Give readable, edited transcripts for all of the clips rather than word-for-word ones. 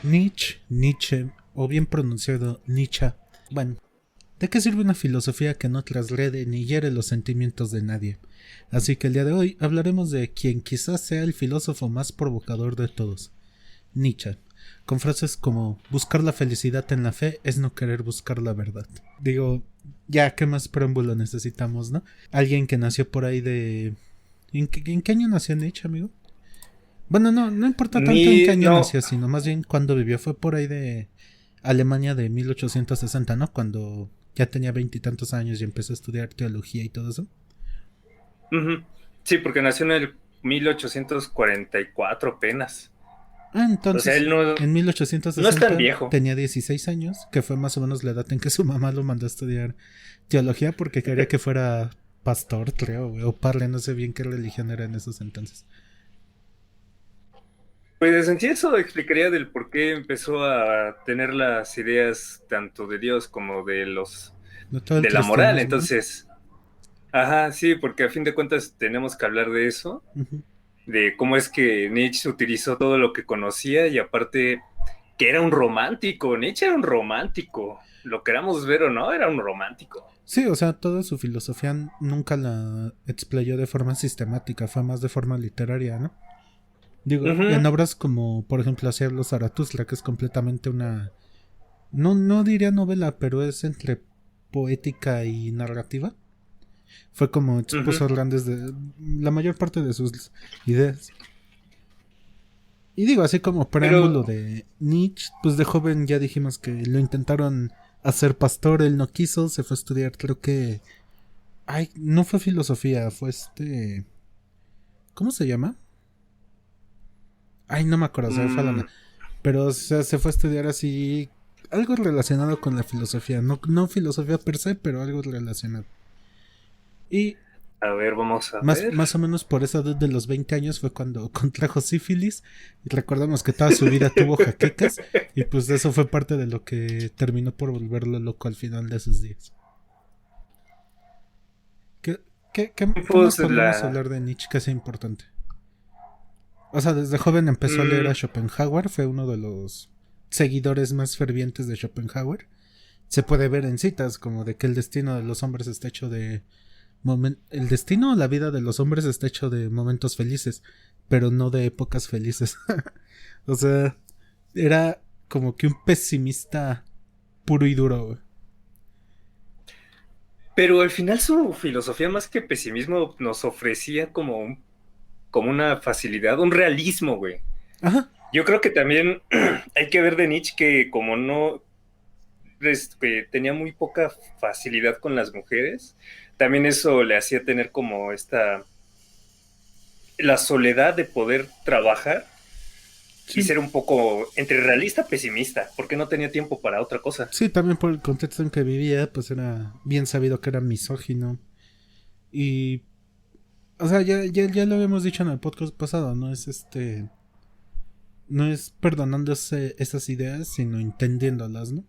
Nietzsche, o bien pronunciado Nietzsche. Bueno, ¿de qué sirve una filosofía que no traslade ni hiere los sentimientos de nadie? Así que el día de hoy hablaremos de quien quizás sea el filósofo más provocador de todos, Nietzsche, con frases como buscar la felicidad en la fe es no querer buscar la verdad. Digo, ya, ¿qué más preámbulo necesitamos, no? Alguien que nació por ahí de... ¿En qué año nació Nietzsche, amigo? Bueno, no importa tanto en qué año No, nació, sino más bien cuándo vivió. Fue por ahí de Alemania de 1860, ¿no? Cuando ya tenía veintitantos años y empezó a estudiar teología y todo eso. ujú. Sí, porque nació en el 1844 apenas. Ah, O sea, entonces, él no, en no es tan 1860 viejo. tenía 16 años, que fue más o menos la edad en que su mamá lo mandó a estudiar teología porque quería que fuera pastor, creo, o padre, no sé bien qué religión era en esos entonces. Pues en sí eso explicaría del por qué empezó a tener las ideas tanto de Dios como De todo el de la moral. cristianismo, ¿no? Entonces, ajá, sí, porque a fin de cuentas tenemos que hablar de eso, Ujú. de cómo es que Nietzsche utilizó todo lo que conocía y aparte que era un romántico. Nietzsche era un romántico. Lo queramos ver o no, era un romántico. Sí, o sea, toda su filosofía nunca la explayó de forma sistemática, fue más de forma literaria, ¿no? Digo, en Ujú. obras como, por ejemplo, Hacia los Zaratustra, que es completamente una... No diría novela, pero es entre poética y narrativa. Fue como expuso Ujú. grandes de la mayor parte de sus ideas. Y digo, así como preámbulo Pero, de Nietzsche, pues de joven ya dijimos que lo intentaron hacer pastor, él no quiso, se fue a estudiar, creo que... Ay, no fue filosofía, fue este... ¿Cómo se llama? Ay, no me acuerdo, se me fue la onda. mm, Pero o sea, se fue a estudiar así algo relacionado con la filosofía. No filosofía per se, pero algo relacionado. Y a ver, vamos a ver. más o menos por esa edad de los 20 años fue cuando contrajo sífilis. Y recordamos que toda su vida tuvo jaquecas. Y pues eso fue parte de lo que terminó por volverlo loco al final de sus días. ¿Qué, qué más Pues podríamos la... hablar de Nietzsche que sea importante? O sea, desde joven empezó a leer a mm, Schopenhauer. Fue uno de los seguidores más fervientes de Schopenhauer. Se puede ver en citas como de que el destino de los hombres está hecho de el destino o la vida de los hombres está hecho de momentos felices, pero no de épocas felices. O sea, era como que un pesimista puro y duro, güey. pero al final su filosofía más que pesimismo nos ofrecía como como una facilidad, un realismo, güey. Ajá. Yo creo que también hay que ver de Nietzsche que como no que tenía muy poca facilidad con las mujeres, también eso le hacía tener como la soledad de poder trabajar y Sí. ser un poco entre realista pesimista, porque no tenía tiempo para otra cosa. Sí, también por el contexto en que vivía, pues era bien sabido que era misógino. Y, o sea, ya lo habíamos dicho en el podcast pasado, no es no es perdonándose esas ideas, sino entendiéndolas, ¿no?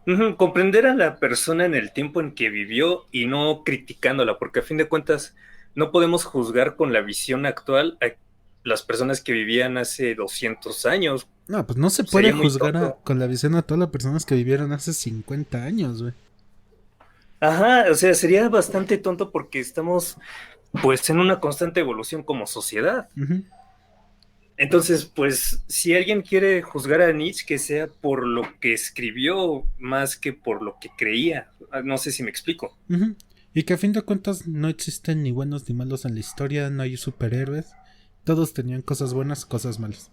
Ujú. Comprender a la persona en el tiempo en que vivió y no criticándola, porque a fin de cuentas no podemos juzgar con la visión actual a las personas que vivían hace 200 años. No, pues no se puede Sería muy juzgar tonto. con la visión a todas las personas que vivieron hace 50 años, güey. Ajá, o sea, sería bastante tonto porque estamos pues en una constante evolución como sociedad. Ujú. Entonces, pues si alguien quiere juzgar a Nietzsche, que sea por lo que escribió más que por lo que creía. No sé si me explico. Ujú. Y que a fin de cuentas no existen ni buenos ni malos en la historia, no hay superhéroes. Todos tenían cosas buenas, cosas malas.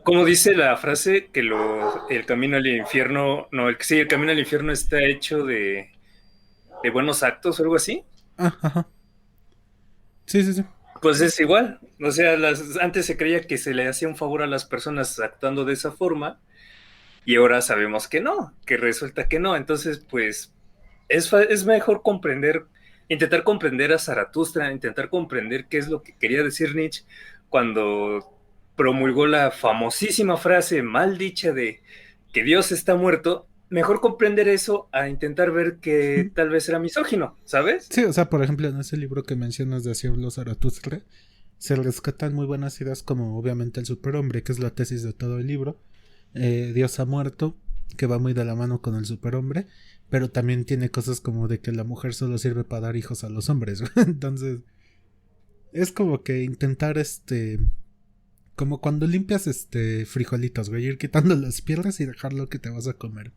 Como dice la frase, que el camino al infierno, no, sí, el camino al infierno está hecho de buenos actos o algo así. Ah, ajá. Sí, sí, sí. Pues es igual. O sea, antes se creía que se le hacía un favor a las personas actuando de esa forma y ahora sabemos que no, que resulta que no. Entonces, pues es mejor comprender, intentar comprender a Zaratustra, intentar comprender qué es lo que quería decir Nietzsche cuando promulgó la famosísima frase mal dicha de que Dios está muerto. Mejor comprender eso a intentar ver que tal vez era misógino, ¿sabes? Sí, o sea, por ejemplo, en ese libro que mencionas de Hacia los Zaratustra, Se rescatan muy buenas ideas como obviamente el superhombre, que es la tesis de todo el libro. Dios ha muerto, que va muy de la mano con el superhombre, pero también tiene cosas como de que la mujer solo sirve para dar hijos a los hombres. Entonces, es como que intentar como cuando limpias frijolitos, güey, ir quitando las piedras y dejar lo que te vas a comer.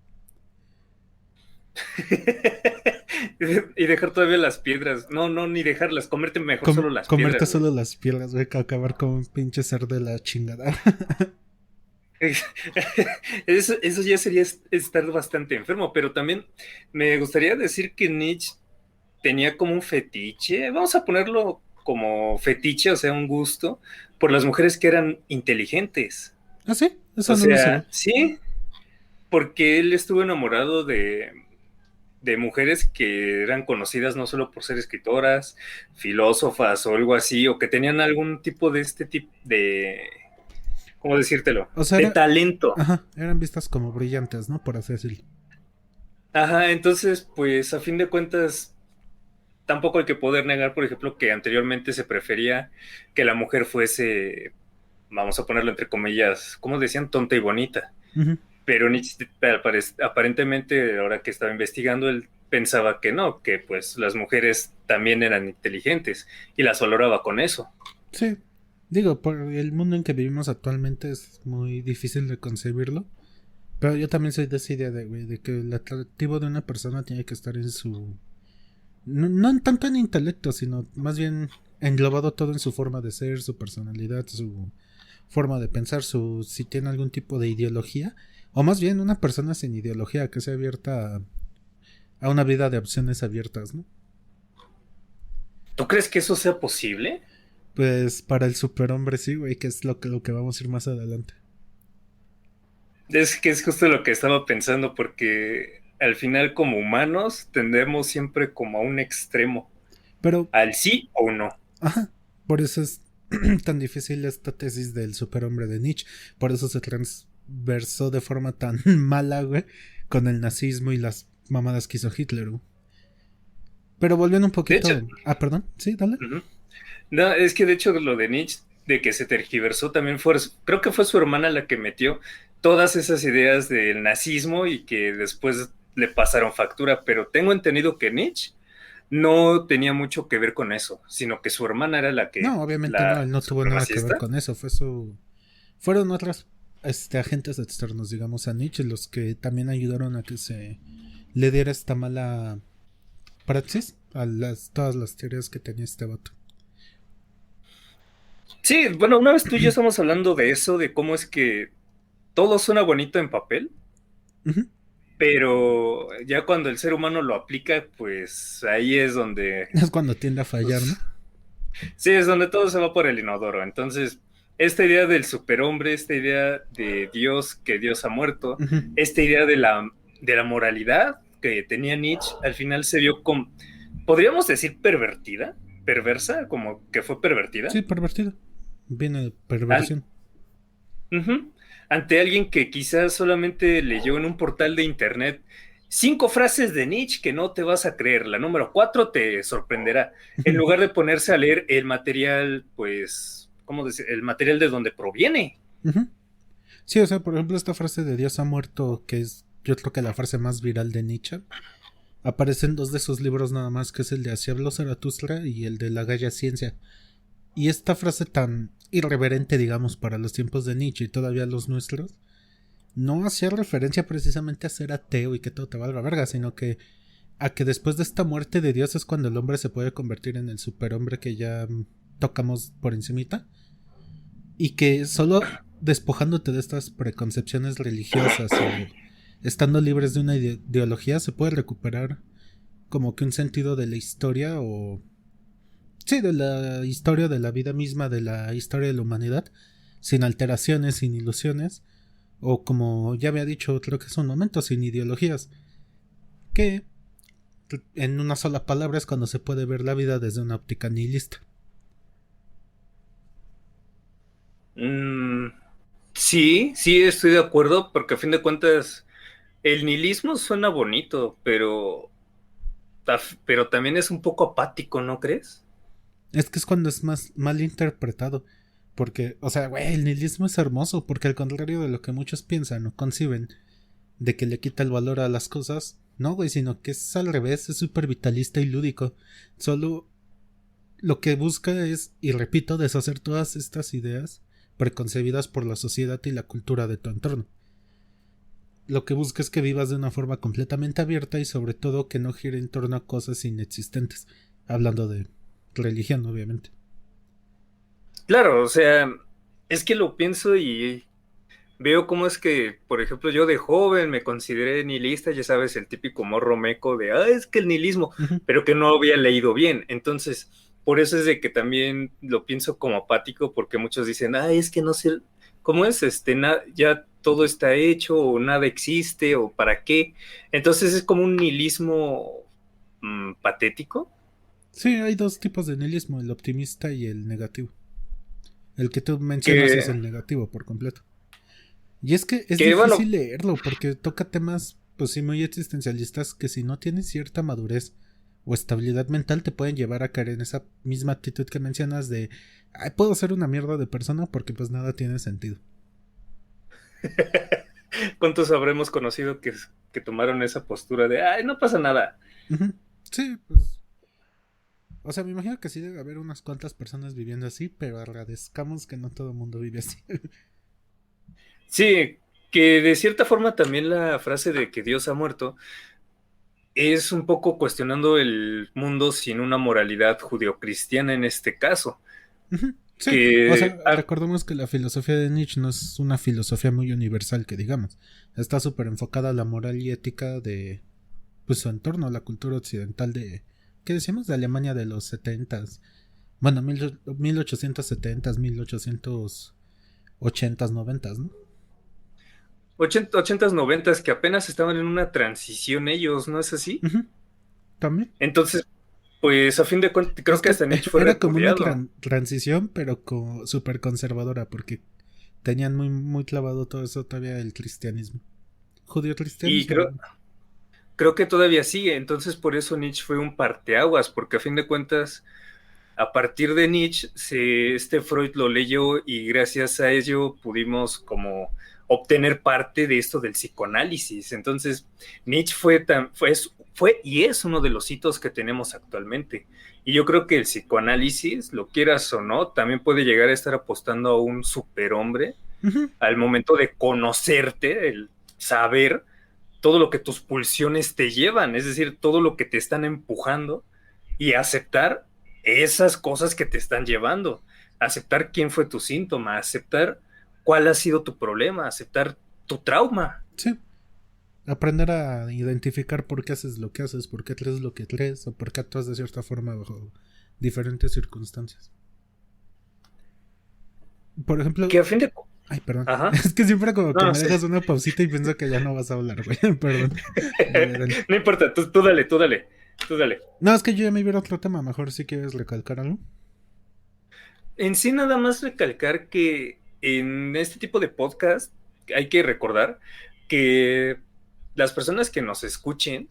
Y dejar todavía las piedras. No, no, ni dejarlas. Comerte mejor solo las Comerte piedras, güey. solo las piedras, güey, que acabar como un pinche ser de la chingada. Eso ya sería estar bastante enfermo, pero también me gustaría decir que Nietzsche tenía como un fetiche, vamos a ponerlo como fetiche, o sea, un gusto, por las mujeres que eran inteligentes. Ah, sí, eso O no lo sabía. sea, sí, porque él estuvo enamorado de mujeres que eran conocidas no solo por ser escritoras, filósofas o algo así, o que tenían algún tipo de este tipo de, ¿cómo decírtelo? O sea, De talento. ajá, eran vistas como brillantes, ¿no? Por así decirlo. Ajá, entonces, pues a fin de cuentas, tampoco hay que poder negar, por ejemplo, que anteriormente se prefería que la mujer fuese, vamos a ponerlo entre comillas, ¿cómo decían? Tonta y bonita. Ujú. Pero Nietzsche, aparentemente, ahora que estaba investigando, él pensaba que no, que pues las mujeres también eran inteligentes y las valoraba con eso. Sí, digo, por el mundo en que vivimos actualmente es muy difícil de concebirlo. Pero yo también soy de esa idea de, güey, de que el atractivo de una persona tiene que estar en su... No, no en tanto en intelecto, sino más bien englobado todo en su forma de ser, su personalidad, su forma de pensar, si tiene algún tipo de ideología. O más bien una persona sin ideología que sea abierta a una vida de opciones abiertas, ¿no? ¿Tú crees que eso sea posible? Pues para el superhombre sí, güey, que es lo que vamos a ir más adelante. Es que es justo lo que estaba pensando, porque al final como humanos tendemos siempre como a un extremo, Pero, al sí o no. ajá, por eso es tan difícil esta tesis del superhombre de Nietzsche. Por eso se transversó de forma tan mala, güey, con el nazismo y las mamadas que hizo Hitler, güey. Pero volviendo un De hecho, poquito... Ah, perdón, sí, dale. uh-huh. No, es que de hecho lo de Nietzsche, de que se tergiversó, también fue, creo que fue su hermana la que metió todas esas ideas del nazismo y que después le pasaron factura, pero tengo entendido que Nietzsche no tenía mucho que ver con eso, sino que su hermana era la que, No, obviamente no, la él no tuvo nada que ver supremacista. con eso. Fueron otros agentes externos, digamos, a Nietzsche, los que también ayudaron a que se le diera esta mala praxis a todas las teorías que tenía este vato. Sí, bueno, una vez tú y yo estamos hablando de eso, de cómo es que todo suena bonito en papel, Ujú. pero ya cuando el ser humano lo aplica, pues ahí es donde, Es cuando tiende a fallar, ¿no? pues, sí, es donde todo se va por el inodoro. Entonces, esta idea del superhombre, esta idea de Dios, que Dios ha muerto, Ujú. esta idea de la moralidad que tenía Nietzsche, al final se vio como, podríamos decir pervertida, perversa, como que fue pervertida. Sí, pervertido. Viene de An- perversión. Ujú. Ante alguien que quizás solamente leyó en un portal de internet 5 frases de Nietzsche que no te vas a creer. La número 4 te sorprenderá. En lugar de ponerse a leer el material, pues, ¿cómo decir? El material de donde proviene. Ujú. Sí, o sea, por ejemplo, esta frase de Dios ha muerto, que es yo creo que la frase más viral de Nietzsche, aparece en dos de sus libros nada más, que es el de Así habló Zaratustra y el de La Gaya Ciencia. Y esta frase tan irreverente, digamos, para los tiempos de Nietzsche y todavía los nuestros, no hacía referencia precisamente a ser ateo y que todo te valga verga, sino que a que después de esta muerte de Dios es cuando el hombre se puede convertir en el superhombre que ya tocamos por encimita, y que solo despojándote de estas preconcepciones religiosas o estando libres de una ideología se puede recuperar como que un sentido de la historia o... Sí, de la historia de la vida misma, de la historia de la humanidad, sin alteraciones, sin ilusiones, o como ya había dicho, creo que es un momento, sin ideologías, que en una sola palabra es cuando se puede ver la vida desde una óptica nihilista. Mm, sí, sí, estoy de acuerdo, porque a fin de cuentas el nihilismo suena bonito, pero también es un poco apático, ¿no crees? Es que es cuando es más mal interpretado. Porque, o sea, güey, el nihilismo es hermoso, porque al contrario de lo que muchos piensan o conciben, de que le quita el valor a las cosas, no, güey, sino que es al revés, es súper vitalista y lúdico. Solo lo que busca es, y repito, deshacer todas estas ideas preconcebidas por la sociedad y la cultura de tu entorno. Lo que busca es que vivas de una forma completamente abierta y sobre todo que no gire en torno a cosas inexistentes. Hablando de religión, obviamente. Claro, o sea, es que lo pienso y veo cómo es que, por ejemplo, yo de joven me consideré nihilista, ya sabes, el típico morro meco de, es que el nihilismo, Uh-huh. pero que no había leído bien. Entonces, por eso es de que también lo pienso como apático, porque muchos dicen, es que no sé, ¿cómo es? Ya todo está hecho, o nada existe, o para qué. Entonces es como un nihilismo patético. Sí, hay dos tipos de nihilismo, el optimista y el negativo. El que tú mencionas es Que, el negativo por completo. Y es que es que bueno, difícil leerlo porque toca temas, pues sí, muy existencialistas que si no tienes cierta madurez o estabilidad mental te pueden llevar a caer en esa misma actitud que mencionas de, puedo ser una mierda de persona porque pues nada tiene sentido. ¿cuántos habremos conocido que tomaron esa postura de, no pasa nada? Uh-huh. Sí, pues, o sea, me imagino que sí debe haber unas cuantas personas viviendo así, pero agradezcamos que no todo el mundo vive así. Sí, que de cierta forma también la frase de que Dios ha muerto es un poco cuestionando el mundo sin una moralidad judeocristiana en este caso. Uh-huh. Sí, o Que, sea, recordemos que la filosofía de Nietzsche no es una filosofía muy universal que digamos. Está súper enfocada a la moral y ética de pues su entorno, la cultura occidental de, ¿qué decimos? De Alemania de los 70s. Bueno, 1870s, 1880s, 90s, ¿no? 80s, 90s, que apenas estaban en una transición ellos, ¿no es así? Uh-huh. También. Entonces, pues a fin de cuentas, creo Es que que hasta Nietzsche fue era como una repudiado. transición, pero súper conservadora, porque tenían muy, muy clavado todo eso todavía el cristianismo. Judío Y cristianismo. creo que todavía sigue, entonces por eso Nietzsche fue un parteaguas, porque a fin de cuentas a partir de Nietzsche, este Freud lo leyó y gracias a ello pudimos como obtener parte de esto del psicoanálisis. Entonces, Nietzsche fue y es uno de los hitos que tenemos actualmente. Y yo creo que el psicoanálisis, lo quieras o no, también puede llegar a estar apostando a un superhombre Uh-huh. al momento de conocerte, el saber todo lo que tus pulsiones te llevan, es decir, todo lo que te están empujando y aceptar esas cosas que te están llevando, aceptar quién fue tu síntoma, aceptar cuál ha sido tu problema, aceptar tu trauma. Sí. Aprender a identificar por qué haces lo que haces, por qué crees lo que crees, o por qué actúas de cierta forma bajo diferentes circunstancias. Por ejemplo, Que a fin de... ay, perdón. Ajá. Es que siempre como que No, me sí. dejas una pausita y pienso que ya no vas a hablar, güey. Perdón. Dale, dale. No importa, tú dale, tú dale, tú dale. No, es que yo ya me iba a otro tema. Mejor si quieres recalcar algo. En sí nada más recalcar que en este tipo de podcast hay que recordar que las personas que nos escuchen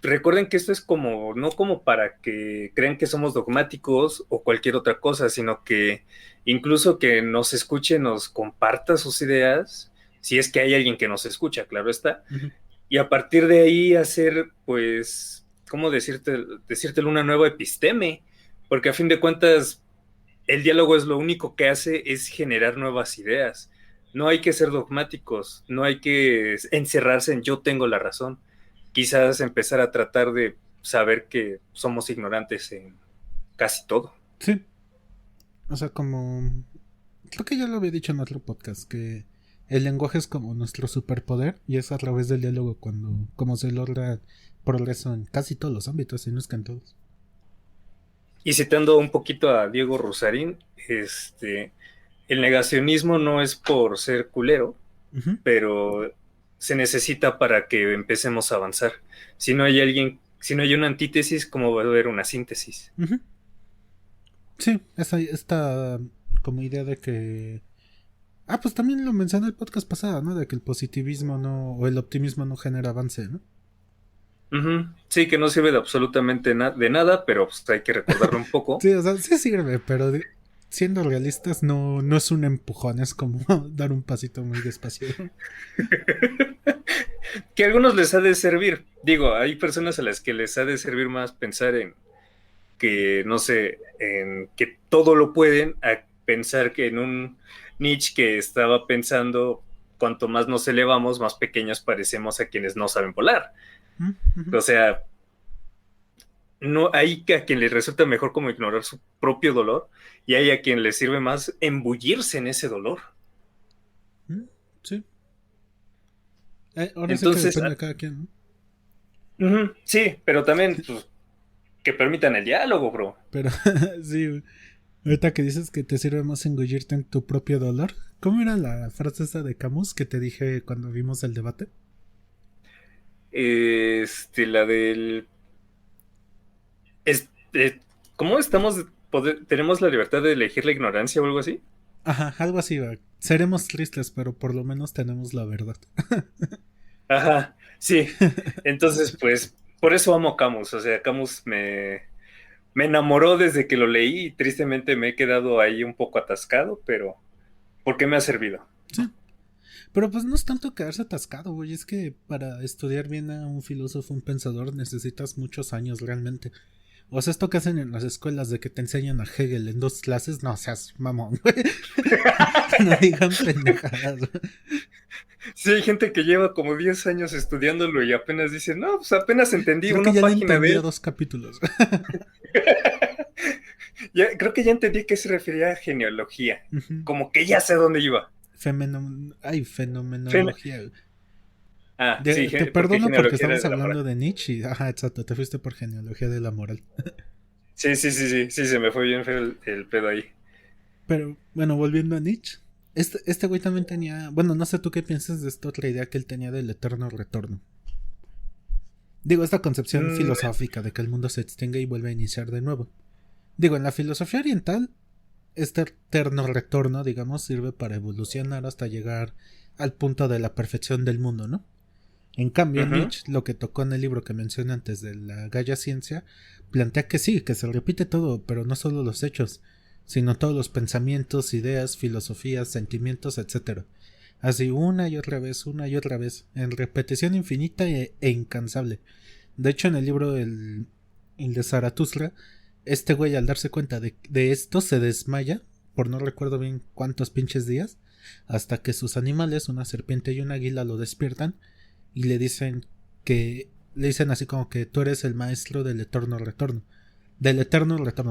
recuerden que esto es como, no como para que crean que somos dogmáticos o cualquier otra cosa, sino que incluso que nos escuche, nos comparta sus ideas, si es que hay alguien que nos escucha, claro está, Uh-huh. y a partir de ahí hacer, pues, ¿cómo decírtelo una nueva episteme? Porque a fin de cuentas, el diálogo es lo único que hace es generar nuevas ideas. No hay que ser dogmáticos, no hay que encerrarse en yo tengo la razón. Quizás empezar a tratar de saber que somos ignorantes en casi todo. Sí. O sea, como... Creo que ya lo había dicho en otro podcast, que el lenguaje es como nuestro superpoder y es a través del diálogo cuando como se logra progreso en casi todos los ámbitos, y no es que en todos. Y citando un poquito a Diego Rosarín, el negacionismo no es por ser culero, Uh-huh. pero se necesita para que empecemos a avanzar. Si no hay una antítesis, ¿cómo va a haber una síntesis? Uh-huh. Sí, esta como idea de que... pues también lo mencioné en el podcast pasado, ¿no? De que el positivismo no, o el optimismo no genera avance, ¿no? Ujú. Sí, que no sirve de absolutamente de nada, pero pues, hay que recordarlo un poco. Sí, o sea, sí sirve, pero siendo realistas no es un empujón, es como dar un pasito muy despacio. Que a algunos les ha de servir. Digo, hay personas a las que les ha de servir más pensar en que, no sé, en que todo lo pueden, a pensar que en un Nietzsche que estaba pensando, cuanto más nos elevamos, más pequeños parecemos a quienes no saben volar. Ujú. O sea, no hay a quien le resulta mejor como ignorar su propio dolor y hay a quien le sirve más embullirse en ese dolor. Sí. Ahora sí que Entonces, depende de cada quien, ¿no? sí, pero también pues, que permitan el diálogo, bro. Pero sí, ahorita que dices que te sirve más engullirte en tu propio dolor. ¿Cómo era la frase esa de Camus que te dije cuando vimos el debate? La del... ¿Cómo estamos? ¿Tenemos la libertad de elegir la ignorancia o algo así? Ajá, algo así va. Seremos tristes, pero por lo menos tenemos la verdad. Ajá, sí. Entonces, pues, por eso amo a Camus. O sea, Camus me enamoró desde que lo leí y tristemente me he quedado ahí un poco atascado, pero ¿por qué me ha servido? Sí. Pero pues no es tanto quedarse atascado, güey. Es que para estudiar bien a un filósofo, un pensador, necesitas muchos años realmente. O sea, esto que hacen en las escuelas de que te enseñan a Hegel en 2 clases, no seas mamón, güey. No digan pendejadas. Sí, hay gente que lleva como 10 años estudiándolo y apenas dice, no, pues apenas entendí Creo que una ya le página de entendí a él. 2 capítulos. Creo que ya entendí a qué se refería a genealogía. Ujú. Como que ya sé dónde iba. Ay, Gen- fenomenología. sí, Te porque perdono porque genealogía era estamos de la moral. hablando de Nietzsche. Ajá, exacto, te fuiste por genealogía de la moral. Sí, sí, sí, sí, sí, se me fue bien feo el pedo ahí. Pero bueno, volviendo a Nietzsche. Este güey también tenía. Bueno, no sé tú qué piensas de esta otra idea que él tenía del eterno retorno. Digo, esta concepción Mm, filosófica de que el mundo se extingue y vuelve a iniciar de nuevo. Digo, en la filosofía oriental, este eterno retorno, digamos, sirve para evolucionar hasta llegar al punto de la perfección del mundo, ¿no? En cambio, ujú. Nietzsche, lo que tocó en el libro que mencioné antes de la Gaia Ciencia, plantea que sí, que se repite todo, pero no solo los hechos, sino todos los pensamientos, ideas, filosofías, sentimientos, etcétera. Así una y otra vez, en repetición infinita e incansable. De hecho, en el libro el de Zaratustra, este güey al darse cuenta de esto se desmaya, por no recuerdo bien cuántos pinches días, hasta que sus animales, una serpiente y un águila, lo despiertan y le dicen así como que tú eres el maestro del eterno retorno,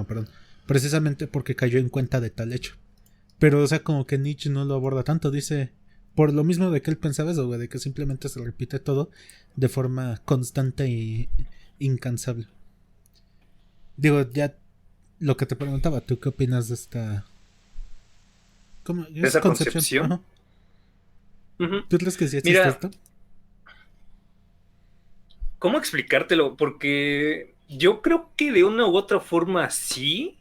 perdón, precisamente porque cayó en cuenta de tal hecho. Pero o sea, como que Nietzsche no lo aborda tanto, dice por lo mismo de que él pensaba eso, güey, de que simplemente se repite todo de forma constante y incansable. Digo, ya lo que te preguntaba, ¿tú qué opinas de esta cómo De es esa concepción? concepción. Ajá. Ujú. ¿Tú crees que sí existe Mira, esto? ¿cómo explicártelo? Porque yo creo que de una u otra forma sí,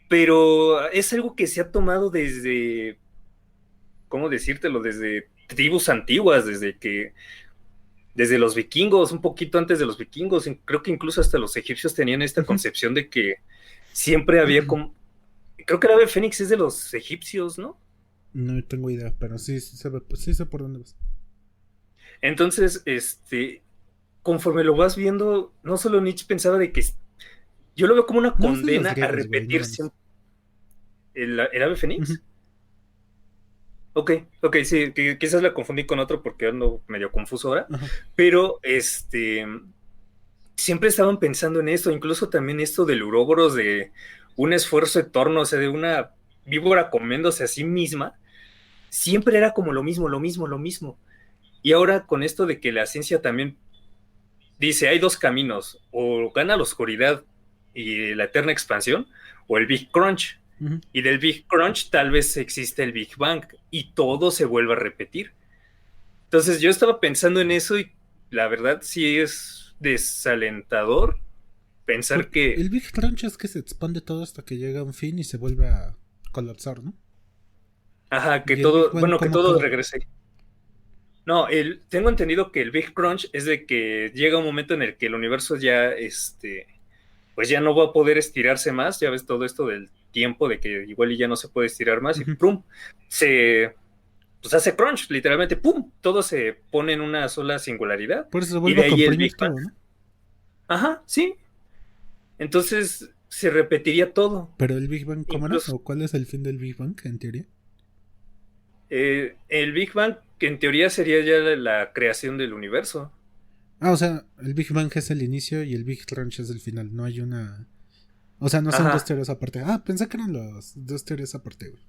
pero es algo que se ha tomado desde, ¿cómo decírtelo? Desde tribus antiguas, desde los vikingos, un poquito antes de los vikingos, creo que incluso hasta los egipcios tenían esta Ujú. concepción de que siempre había como, creo que el ave fénix es de los egipcios, ¿no? No tengo idea, pero sí sé por dónde vas. Entonces, conforme lo vas viendo, no solo Nietzsche pensaba de que yo lo veo como una No, es de los condena a griegos, güey, no repetir mames. siempre el ave Ujú. fénix. Ok, ok, sí, quizás la confundí con otro porque ando medio confuso ahora, Ajá. pero siempre estaban pensando en esto, incluso también esto del uróboros, de un esfuerzo eterno, o sea, de una víbora comiéndose a sí misma, siempre era como lo mismo, lo mismo, lo mismo. Y ahora con esto de que la ciencia también dice, hay dos caminos, o gana la oscuridad y la eterna expansión, o el Big Crunch. Ujú. Y del Big Crunch tal vez existe el Big Bang y todo se vuelve a repetir. Entonces yo estaba pensando en eso y la verdad sí es desalentador pensar que, El Big Crunch es que se expande todo hasta que llega a un fin y se vuelve a colapsar, ¿no? ajá, que Y el Big todo, Bang, bueno, que ¿cómo todo acaba? regrese. No, tengo entendido que el Big Crunch es de que llega un momento en el que el universo ya, pues ya no va a poder estirarse más, ya ves todo esto del tiempo, de que igual y ya no se puede estirar más, y Ujú. ¡pum! Pues hace crunch, literalmente, ¡pum! Todo se pone en una sola singularidad, Por eso se y vuelve de a ahí el comprimir Big Bang. todo, ¿no? Ajá, sí. Entonces se repetiría todo. Pero el Big Bang, ¿cómo era? Incluso ¿O cuál es el fin del Big Bang, en teoría? el Big Bang, que en teoría sería ya la creación del universo. Ah, o sea, el Big Bang es el inicio y el Big Crunch es el final. No hay una. O sea, no son dos Ajá. teorías aparte. Ah, pensé que eran las dos teorías aparte, güey.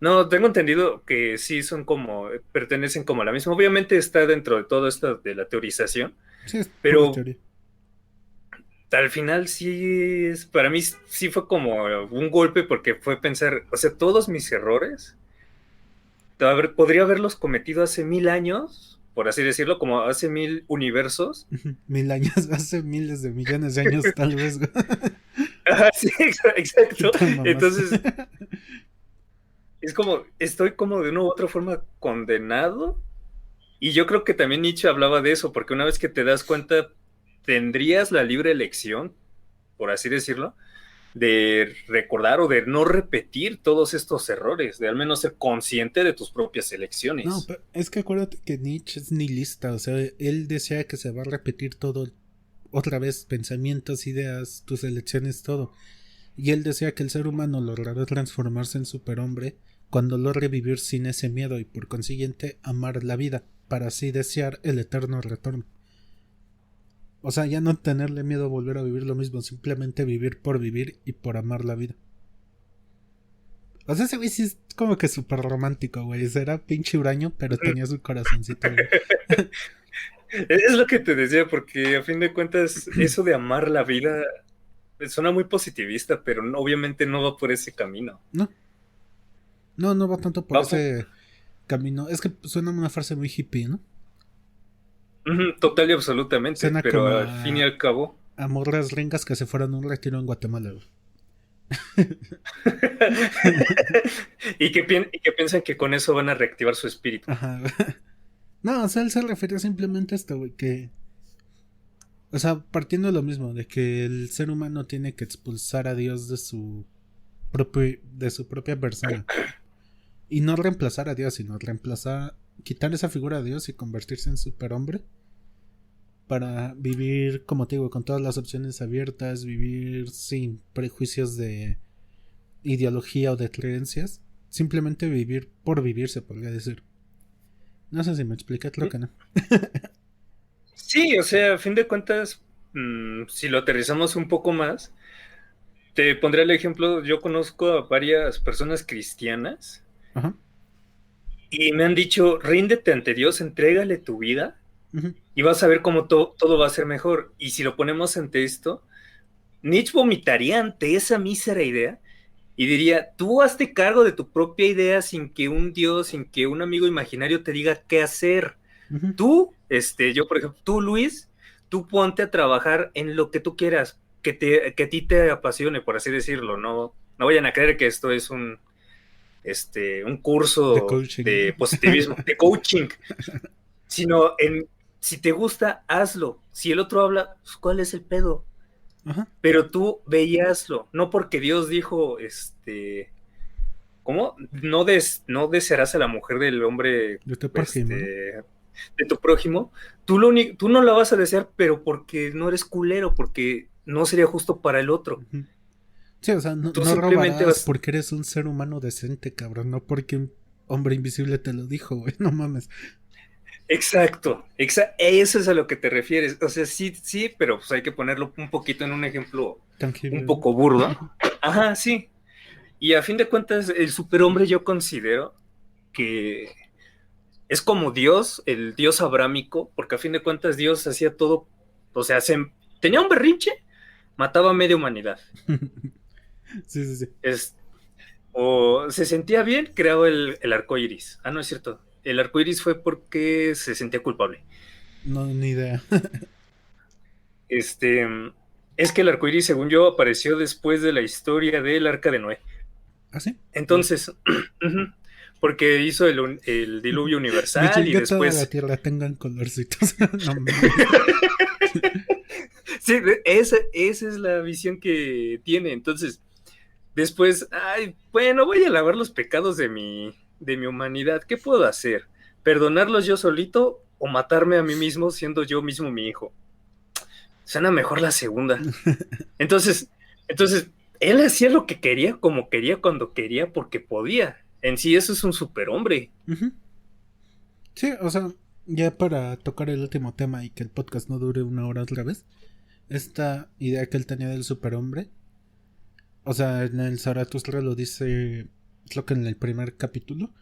No, tengo entendido que sí son como, pertenecen como a la misma. Obviamente está dentro de todo esto de la teorización, Sí, es pura pero teoría. al final sí es, para mí sí fue como un golpe porque fue pensar, o sea, todos mis errores, podría haberlos cometido hace 1000 años, por así decirlo, como hace 1000 universos. 1000 años, hace miles de millones de años, tal vez, güey. Ajá, sí, exacto. Te mamaste. Entonces, es como, estoy como de una u otra forma condenado. Y yo creo que también Nietzsche hablaba de eso, porque una vez que te das cuenta, tendrías la libre elección, por así decirlo, de recordar o de no repetir todos estos errores, de al menos ser consciente de tus propias No, elecciones. pero es que acuérdate que Nietzsche es nihilista. O sea, él desea que se va a repetir todo otra vez: pensamientos, ideas, tus elecciones, todo. Y él desea que el ser humano logrará transformarse en superhombre cuando logre vivir sin ese miedo y por consiguiente amar la vida, para así desear el eterno retorno. O sea, ya no tenerle miedo a volver a vivir lo mismo, simplemente vivir por vivir y por amar la vida. O sea, ese güey sí es como que súper romántico, güey. Era pinche huraño, pero tenía su corazoncito, güey. Es lo que te decía, porque a fin de cuentas, eso de amar la vida suena muy positivista, pero obviamente no va por ese camino. No, no va tanto por Va por, ese camino. Es que suena una frase muy hippie, ¿no? Ujú, total y absolutamente, Suena pero como al fin y al cabo. a morras ringas que se fueron a un retiro en Guatemala, güey. Y que piensan que con eso van a reactivar su espíritu. Ajá. No, o sea, él se refería simplemente a esto, güey, que... O sea, partiendo de lo mismo, de que el ser humano tiene que expulsar a Dios de su propia persona. Y no reemplazar a Dios, sino reemplazar, quitar esa figura de Dios y convertirse en superhombre para vivir, como te digo, con todas las opciones abiertas, vivir sin prejuicios de ideología o de creencias, simplemente vivir por vivir, se podría decir. No sé si me expliqué, creo que no. Sí, o sea, a fin de cuentas, si lo aterrizamos un poco más, te pondré el ejemplo, yo conozco a varias personas cristianas Ajá. y me han dicho, ríndete ante Dios, entrégale tu vida Uh-huh. y vas a ver cómo todo va a ser mejor. Y si lo ponemos ante esto, Nietzsche vomitaría ante esa mísera idea y diría, tú hazte cargo de tu propia idea sin que un Dios, sin que un amigo imaginario te diga qué hacer. Uh-huh. Tú, yo por ejemplo, tú Luis, tú ponte a trabajar en lo que tú quieras, que a ti te apasione, por así decirlo, no vayan a creer que esto es un De curso coaching, de ¿no? positivismo, de coaching, sino si te gusta, hazlo. Si el otro habla, pues, ¿cuál es el pedo? Ajá. Pero tú veíaslo, no porque Dios dijo, ¿cómo? No desearás a la mujer del hombre, De tu prójimo, ¿no? de tu prójimo. Tú no la vas a desear, pero porque no eres culero, porque no sería justo para el otro. Uh-huh. Sí, o sea, no, Tú no simplemente robarás vas. porque eres un ser humano decente, cabrón, no porque un hombre invisible te lo dijo, güey, no mames. Exacto, eso es a lo que te refieres. O sea, sí, sí, pero pues hay que ponerlo un poquito en un ejemplo un Tangible, ¿no? poco burdo. Ajá, sí. Y a fin de cuentas, el superhombre yo considero que es como Dios, el Dios abrámico, porque a fin de cuentas Dios hacía todo, o sea, tenía un berrinche, mataba a media humanidad. Sí, sí, sí. O se sentía bien, creaba el arco iris. Ah, no es cierto. El arco iris fue porque se sentía culpable. No, ni idea. Este, es que el arco iris, según yo, apareció después de la historia del arca de Noé. ¿Ah, sí? No. Entonces, ujú, porque hizo el diluvio Me universal y chingué toda la después... tierra, tengan colorcitos. No mames. Sí, esa es la visión que tiene. Entonces, después, ay, bueno, voy a lavar los pecados de mi humanidad. ¿Qué puedo hacer? ¿Perdonarlos yo solito o matarme a mí mismo siendo yo mismo mi hijo? Suena mejor la segunda. Entonces, entonces, él hacía lo que quería, como quería, cuando quería, porque podía. En sí, eso es un superhombre. Ujú. Sí, o sea, ya para tocar el último tema y que el podcast no dure 1 hora otra vez, esta idea que él tenía del superhombre, o sea, en el Zaratustra lo dice, es lo que en el primer capítulo,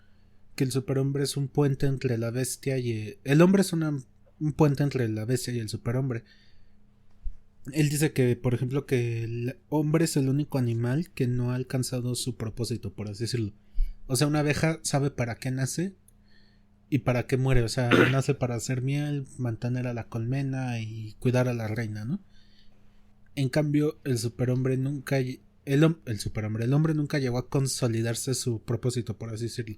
que el superhombre es un puente entre la bestia y el hombre es un puente entre la bestia y el superhombre. Él dice que, por ejemplo, que el hombre es el único animal que no ha alcanzado su propósito, por así decirlo. O sea, una abeja sabe para qué nace y para qué muere. O sea, nace para hacer miel, mantener a la colmena y cuidar a la reina, ¿no? En cambio, el superhombre nunca... el hombre nunca llegó a consolidarse su propósito, por así decirlo.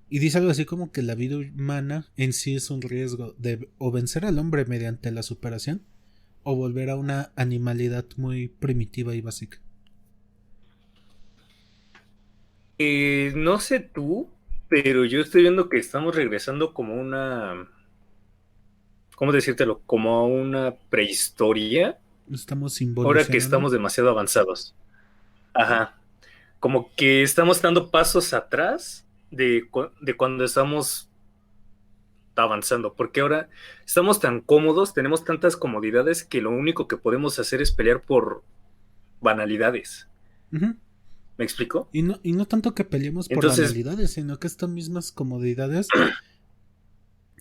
Y dice algo así como que la vida humana en sí es un riesgo de o vencer al hombre mediante la superación o volver a una animalidad muy primitiva y básica. No sé tú, pero yo estoy viendo que estamos regresando como una, ¿cómo decírtelo? Como a una prehistoria, Estamos ahora que involucionando. estamos demasiado avanzados. Ajá. Como que estamos dando pasos atrás de cuando estamos avanzando, porque ahora estamos tan cómodos, tenemos tantas comodidades que lo único que podemos hacer es pelear por banalidades. Ujú. ¿Me explico? Y no tanto que peleemos por Entonces, banalidades, sino que estas mismas comodidades,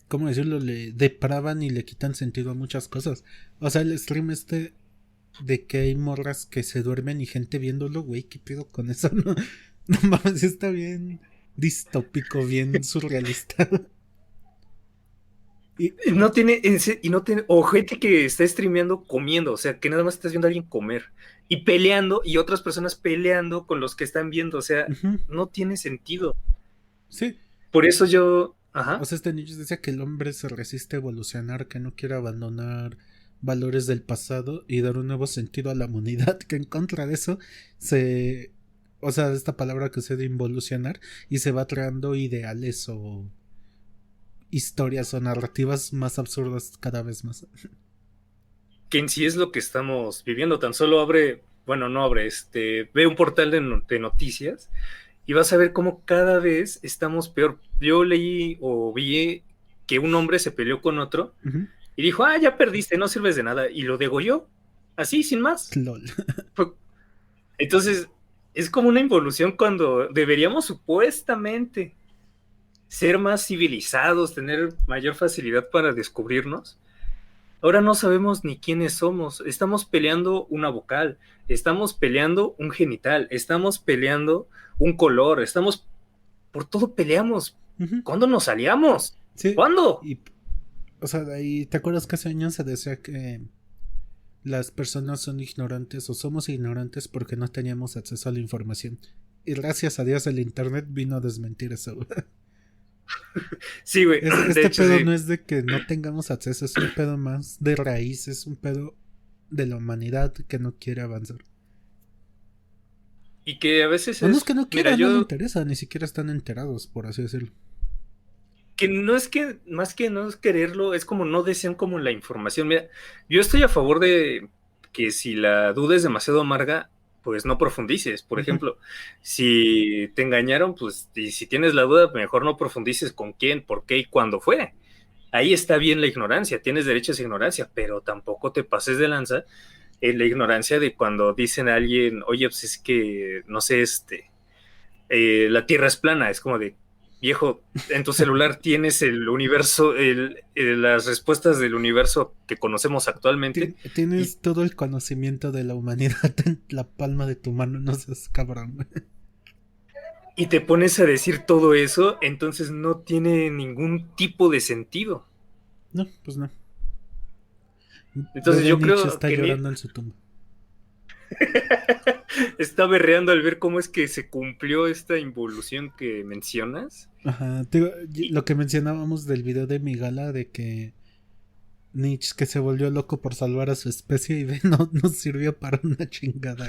¿cómo decirlo? Le depravan y le quitan sentido a muchas cosas. O sea, el stream este de que hay morras que se duermen y gente viéndolo, güey, ¿qué pido con eso? No, no mames, está bien distópico, bien surrealista. Y no tiene, y no tiene, o gente que está streameando comiendo, o sea, que nada más estás viendo a alguien comer y peleando y otras personas peleando con los que están viendo, o sea, ujú, no tiene sentido. sí, Por eso yo, o ajá, sea, este niño decía que el hombre se resiste a evolucionar, que no quiere abandonar valores del pasado y dar un nuevo sentido a la humanidad, que en contra de eso se... O sea, esta palabra que usé de involucionar y se va creando ideales o historias o narrativas más absurdas cada vez más. que en sí es lo que estamos viviendo, tan solo abre, bueno, no abre, ve un portal de noticias y vas a ver cómo cada vez estamos peor. Yo leí o vi que un hombre se peleó con otro Ujú. y dijo, ah, ya perdiste, no sirves de nada, y lo degolló, así, sin más. LOL. Entonces, es como una involución cuando deberíamos supuestamente ser más civilizados, tener mayor facilidad para descubrirnos. Ahora no sabemos ni quiénes somos. Estamos peleando una vocal, estamos peleando un genital, estamos peleando un color, estamos... Por todo peleamos. Ujú. ¿Cuándo nos aliamos? Sí, ¿Cuándo? y o sea, ahí te acuerdas que hace años se decía que las personas son ignorantes o somos ignorantes porque no teníamos acceso a la información. Y gracias a Dios el internet vino a desmentir eso. Sí, güey. De Este hecho, pedo sí. no es de que no tengamos acceso, es un pedo más de raíz, es un pedo de la humanidad que no quiere avanzar. Y que a veces O no es es... que no Mira, quiera, no le yo... interesa, ni siquiera están enterados, por así decirlo. Que no es que... Más que no es quererlo, es como no desean como la información. Mira, yo estoy a favor de que si la duda es demasiado amarga, pues no profundices. Por Ujú, ejemplo, si te engañaron, pues y si tienes la duda, mejor no profundices con quién, por qué y cuándo fue. Ahí está bien la ignorancia, tienes derecho a esa ignorancia, pero tampoco te pases de lanza en la ignorancia de cuando dicen a alguien, oye, pues es que, no sé, la Tierra es plana, es como de, viejo, en tu celular tienes el universo, las respuestas del universo que conocemos actualmente y, Tienes todo el conocimiento de la humanidad en la palma de tu mano, no seas cabrón. y te pones a decir todo eso, entonces no tiene ningún tipo de sentido. No, pues no. Entonces Bebé yo Nietzsche creo está que llorando en su tumba. está berreando al ver cómo es que se cumplió esta involución que mencionas. Ajá, lo que mencionábamos del video de Migala de que Nietzsche que se volvió loco por salvar a su especie y ve, no sirvió para una chingada.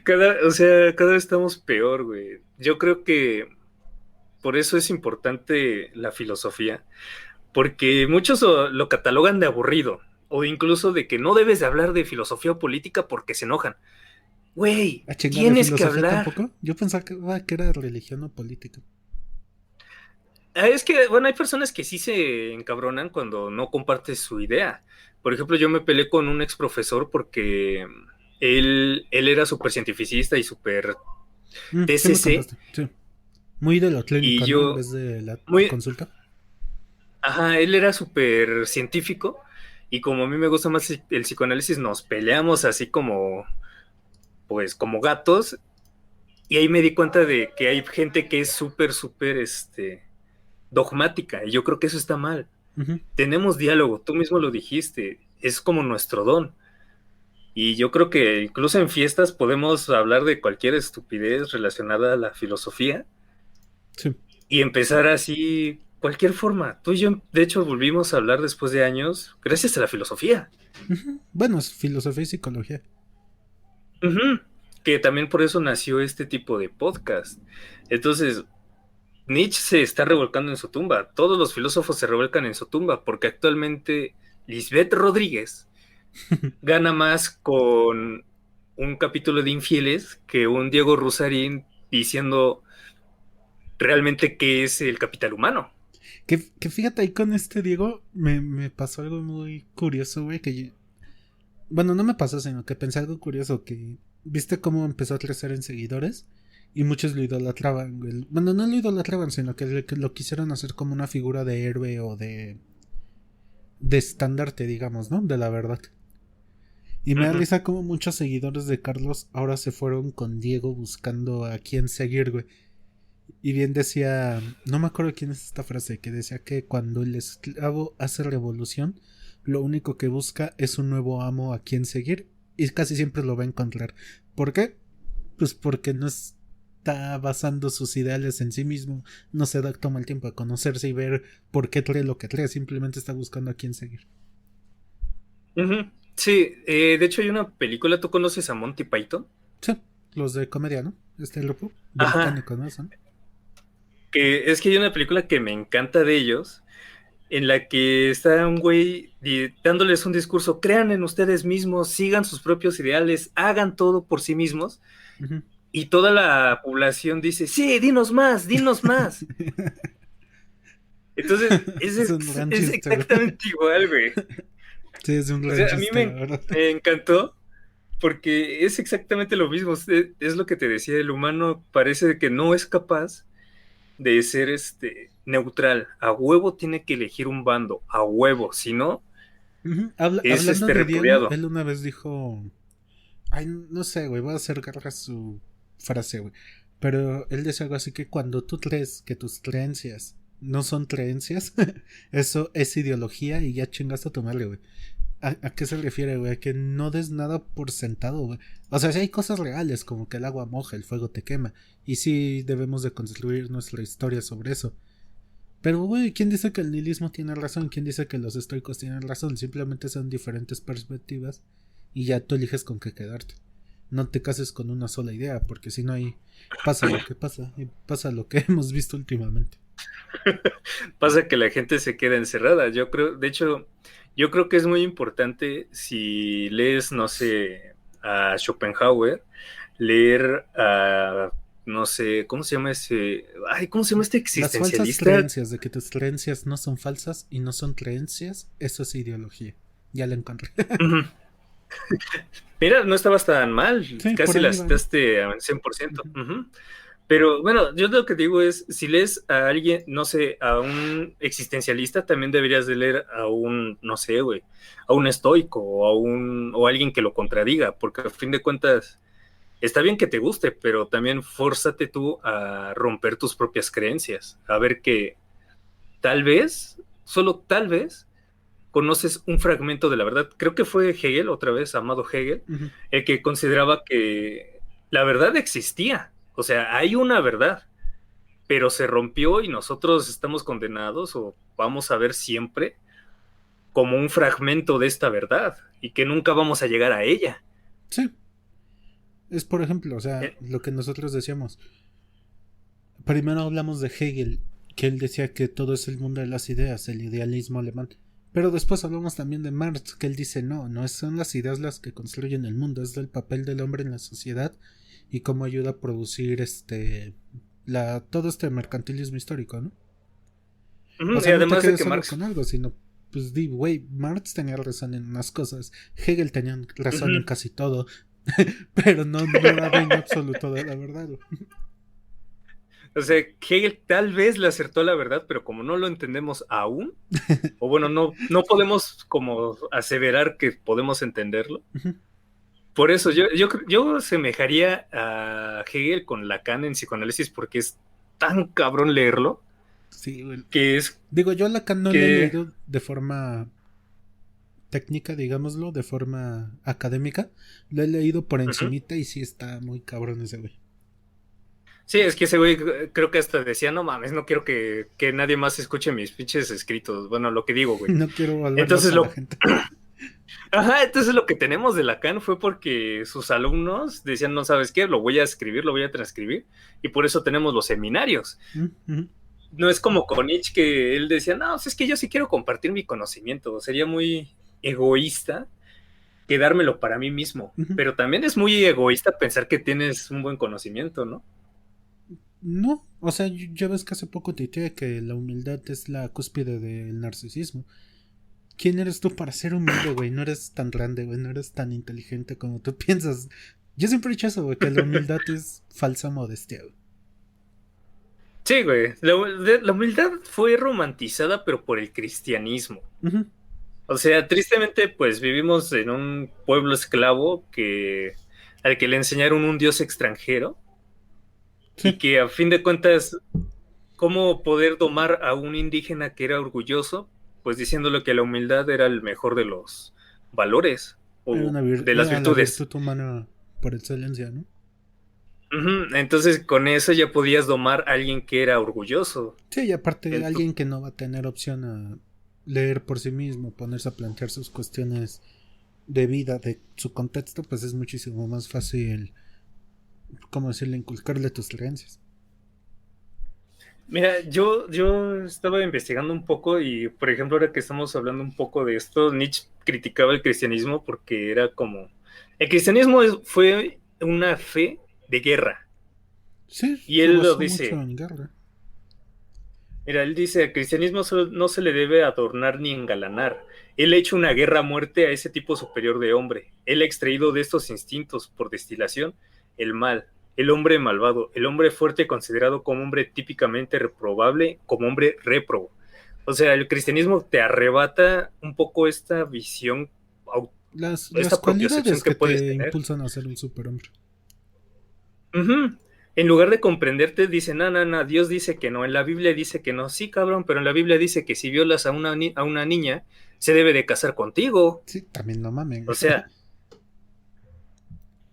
Cada vez estamos peor, güey. Yo creo que por eso es importante la filosofía, porque muchos lo catalogan de aburrido, o incluso de que no debes de hablar de filosofía o política porque se enojan. Güey, ¿A chingar de tienes que filosofía hablar. tampoco? Yo pensaba que era religión o política. Es que, bueno, hay personas que sí se encabronan cuando no compartes su idea. Por ejemplo, yo me peleé con un ex profesor porque él era súper cientificista y súper Sí me TCC, contaste, sí. Muy de lo y clínico, ¿no? En yo, vez de la muy, consulta. ajá, él era súper científico, y como a mí me gusta más el psicoanálisis, nos peleamos así como, pues, como gatos, y ahí me di cuenta de que hay gente que es súper, dogmática, y yo creo que eso está mal. Ujú. Tenemos diálogo, tú mismo lo dijiste, es como nuestro don. Y yo creo que incluso en fiestas podemos hablar de cualquier estupidez relacionada a la filosofía Sí. y empezar así, cualquier forma. Tú y yo, de hecho, volvimos a hablar después de años gracias a la filosofía. Ujú. Bueno, es filosofía y psicología. Ujú. Que también por eso nació este tipo de podcast. Entonces, Nietzsche se está revolcando en su tumba. Todos los filósofos se revuelcan en su tumba porque actualmente Lisbeth Rodríguez gana más con un capítulo de Infieles que un Diego Rusarín diciendo realmente qué es el capital humano. Que fíjate ahí con este Diego, me pasó algo muy curioso, güey, bueno, no me pasó, sino que pensé algo curioso, que viste cómo empezó a crecer en seguidores y muchos lo idolatraban, güey. Bueno, no lo idolatraban, sino que lo quisieron hacer como una figura de héroe o de estandarte, digamos, ¿no? De la verdad. Y me da Ujú. risa como muchos seguidores de Carlos ahora se fueron con Diego buscando a quién seguir, güey. Y bien decía, no me acuerdo quién es esta frase, que decía que cuando el esclavo hace revolución, lo único que busca es un nuevo amo a quien seguir y casi siempre lo va a encontrar. ¿Por qué? Pues porque no está basando sus ideales en sí mismo, no toma el tiempo de conocerse y ver por qué trae lo que trae, simplemente está buscando a quién seguir. Ujú. Sí, de hecho hay una película, ¿tú conoces a Monty Python? Sí, los de comedia, ¿no? Este grupo Ajá, británico, ¿no? Son. que es que hay una película que me encanta de ellos, en la que está un güey dándoles un discurso, crean en ustedes mismos, sigan sus propios ideales, hagan todo por sí mismos, Ujú. y toda la población dice, sí, dinos más, dinos más. Entonces, Es un gran es chiste, güey. exactamente igual, güey. Sí, es un O gran sea, a mí chiste, la verdad. me encantó porque es exactamente lo mismo. Es lo que te decía, el humano parece que no es capaz de ser neutral. A huevo tiene que elegir un bando, a huevo, si no, Ujú. es Hablando de Diego, repudiado. él una vez dijo. Ay, no sé, güey, voy a hacer garra a su frase, güey. Pero él decía algo así que cuando tú crees que tus creencias no son creencias, eso es ideología y ya chingaste a tu madre, güey. ¿A qué se refiere, güey? A que no des nada por sentado, güey. O sea, si hay cosas reales, como que el agua moja, el fuego te quema. Y sí debemos de construir nuestra historia sobre eso. Pero, güey, ¿quién dice que el nihilismo tiene razón? ¿Quién dice que los estoicos tienen razón? Simplemente son diferentes perspectivas y ya tú eliges con qué quedarte. No te cases con una sola idea, porque si no ahí pasa lo que pasa y pasa lo que hemos visto últimamente. Pasa que la gente se queda encerrada. Yo creo, de hecho, yo creo que es muy importante si lees, no sé, a Schopenhauer, leer a, no sé, ¿cómo se llama ese? Ay, ¿cómo se llama este Las falsas existencialista? creencias de que tus creencias no son falsas y no son creencias, eso es ideología. Ya la encontré. Ujú. Mira, no estabas tan mal, Sí, por casi la ahí va, ¿no? citaste al 100%. Ujú. Ujú. Pero bueno, yo lo que digo es, si lees a alguien, no sé, a un existencialista, también deberías de leer a un, no sé, güey, a un estoico o a alguien que lo contradiga, porque a fin de cuentas está bien que te guste, pero también fórzate tú a romper tus propias creencias, a ver que tal vez, solo tal vez, conoces un fragmento de la verdad. Creo que fue Hegel, otra vez, amado Hegel, el que consideraba que la verdad existía. O sea, hay una verdad, pero se rompió y nosotros estamos condenados o vamos a ver siempre como un fragmento de esta verdad y que nunca vamos a llegar a ella. Sí, es por ejemplo, o sea, Eh, lo que nosotros decíamos. Primero hablamos de Hegel, que él decía que todo es el mundo de las ideas, el idealismo alemán. Pero después hablamos también de Marx, que él dice no son las ideas las que construyen el mundo, es el papel del hombre en la sociedad y cómo ayuda a producir todo este mercantilismo histórico, ¿no? O y sea, no te además de quedes que solo Marx, con algo, sino pues di, güey, Marx tenía razón en unas cosas, Hegel tenía razón en casi todo, pero no era dueño absoluto de la verdad. o sea, Hegel tal vez le acertó la verdad, pero como no lo entendemos aún, o bueno, no podemos como aseverar que podemos entenderlo. Por eso yo semejaría a Hegel con Lacan en psicoanálisis porque es tan cabrón leerlo Sí, güey. que es Digo, yo a Lacan no le he que... leído de forma técnica, digámoslo, de forma académica. Lo he leído por Ujú. encimita y sí está muy cabrón ese güey. Sí, es que ese güey creo que hasta decía, no mames, no quiero que nadie más escuche mis pinches escritos, bueno, lo que digo, güey. No quiero volver Entonces loca a la lo, gente. ajá, entonces lo que tenemos de Lacan fue porque sus alumnos decían, no sabes qué, lo voy a escribir, lo voy a transcribir, y por eso tenemos los seminarios. Ujú. No es como con Nietzsche que él decía, no, es que yo sí quiero compartir mi conocimiento, sería muy egoísta quedármelo para mí mismo, Ujú. pero también es muy egoísta pensar que tienes un buen conocimiento, ¿no? No, o sea, ya ves que hace poco tuiteé que la humildad es la cúspide del narcisismo. ¿Quién eres tú para ser humilde, güey? No eres tan grande, güey. No eres tan inteligente como tú piensas. Yo siempre he dicho eso, güey, que la humildad es falsa modestia, güey. Sí, güey, la humildad fue romantizada, pero por el cristianismo. Ujú. O sea, tristemente, pues vivimos en un pueblo esclavo al que le enseñaron un dios extranjero y Sí, que a fin de cuentas, ¿cómo poder domar a un indígena que era orgulloso? Pues diciéndole que la humildad era el mejor de los valores o de las era la virtudes. virtud humana por excelencia, ¿no? Ujú. Entonces, con eso ya podías domar a alguien que era orgulloso. Sí, y aparte Ento- alguien que no va a tener opción a leer por sí mismo, ponerse a plantear sus cuestiones de vida, de su contexto, pues es muchísimo más fácil, ¿cómo decirle?, inculcarle tus creencias. Mira, yo estaba investigando un poco y, por ejemplo, ahora que estamos hablando un poco de esto, Nietzsche criticaba el cristianismo porque era como... El cristianismo fue una fe de guerra. Sí, Y se él lo basó mucho dice, en guerra. mira, él dice, al cristianismo no se le debe adornar ni engalanar. Él ha hecho una guerra a muerte a ese tipo superior de hombre. Él ha extraído de estos instintos, por destilación, el mal, el hombre malvado, el hombre fuerte considerado como hombre típicamente reprobable, como hombre réprobo. O sea, el cristianismo te arrebata un poco esta visión, Las esta propiocepción cualidades que que puedes te tener. impulsan a ser un superhombre. Ujú. En lugar de comprenderte, dice, no, Dios dice que no, en la Biblia dice que no, sí, cabrón, pero en la Biblia dice que si violas a a una niña, se debe de casar contigo. Sí, también no mamen. O sea,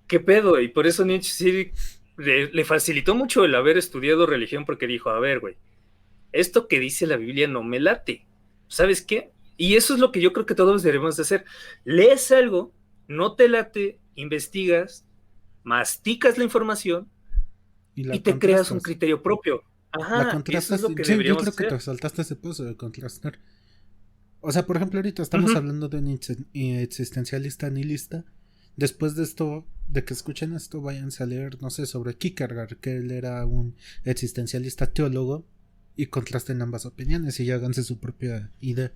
¿qué pedo? Y por eso Nietzsche sí le facilitó mucho el haber estudiado religión porque dijo, a ver, güey, esto que dice la Biblia no me late. ¿Sabes qué? Y eso es lo que yo creo que todos debemos de hacer. Lees algo, no te late, investigas, masticas la información Y la y te creas un contrastas. criterio propio. La Ajá, eso es contrastas. lo que Sí, yo deberíamos creo que te hacer. saltaste ese paso de contrastar. O sea, por ejemplo, ahorita estamos Ujú. hablando de un existencialista nihilista. Después de esto, de que escuchen esto, váyanse a leer, no sé, sobre Kierkegaard, que él era un existencialista teólogo, y contrasten ambas opiniones y ya háganse su propia idea.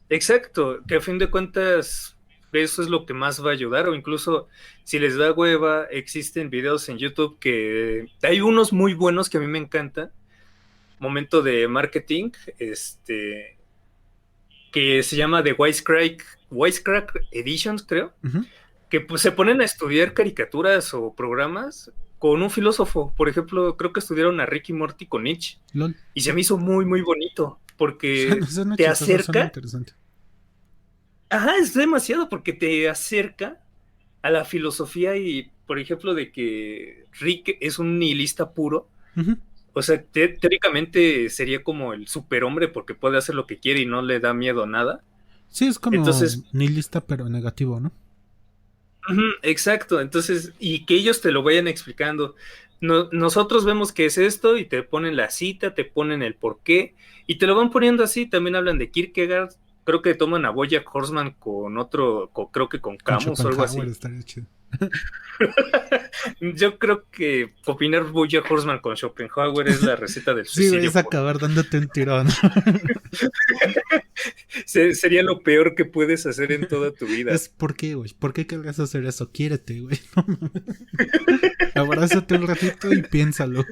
Exacto, que a fin de cuentas eso es lo que más va a ayudar, o incluso si les da hueva, existen videos en YouTube que hay unos muy buenos que a mí me encantan, momento de marketing, que se llama The Wisecrack Editions, creo, Ujú. que pues se ponen a estudiar caricaturas o programas con un filósofo. Por ejemplo, creo que estudiaron a Ricky Morty con Nietzsche LOL. y se me hizo muy, muy bonito. porque Suena te chistoso, suena acerca. interesante. Ajá, es demasiado porque te acerca a la filosofía y, por ejemplo, de que Rick es un nihilista puro. Ujú. O sea, teóricamente sería como el superhombre porque puede hacer lo que quiere y no le da miedo a nada. Sí, es como Entonces, nihilista, pero negativo, ¿no? ujú, exacto. Entonces, y que ellos te lo vayan explicando. Nosotros vemos que es esto y te ponen la cita, te ponen el porqué y te lo van poniendo así. También hablan de Kierkegaard. Creo que toman a Bojack Horseman con otro, creo que con Con Camus o algo Schopenhauer así. estaría chido. Yo creo que combinar Bojack Horseman con Schopenhauer es la receta del Sí, güey, suicidio. es acabar dándote un tirón. Sería lo peor que puedes hacer en toda tu vida. Es ¿por qué, güey? ¿Por qué querrías hacer eso? Quiérete, güey. No mames. Abrázate un ratito y piénsalo.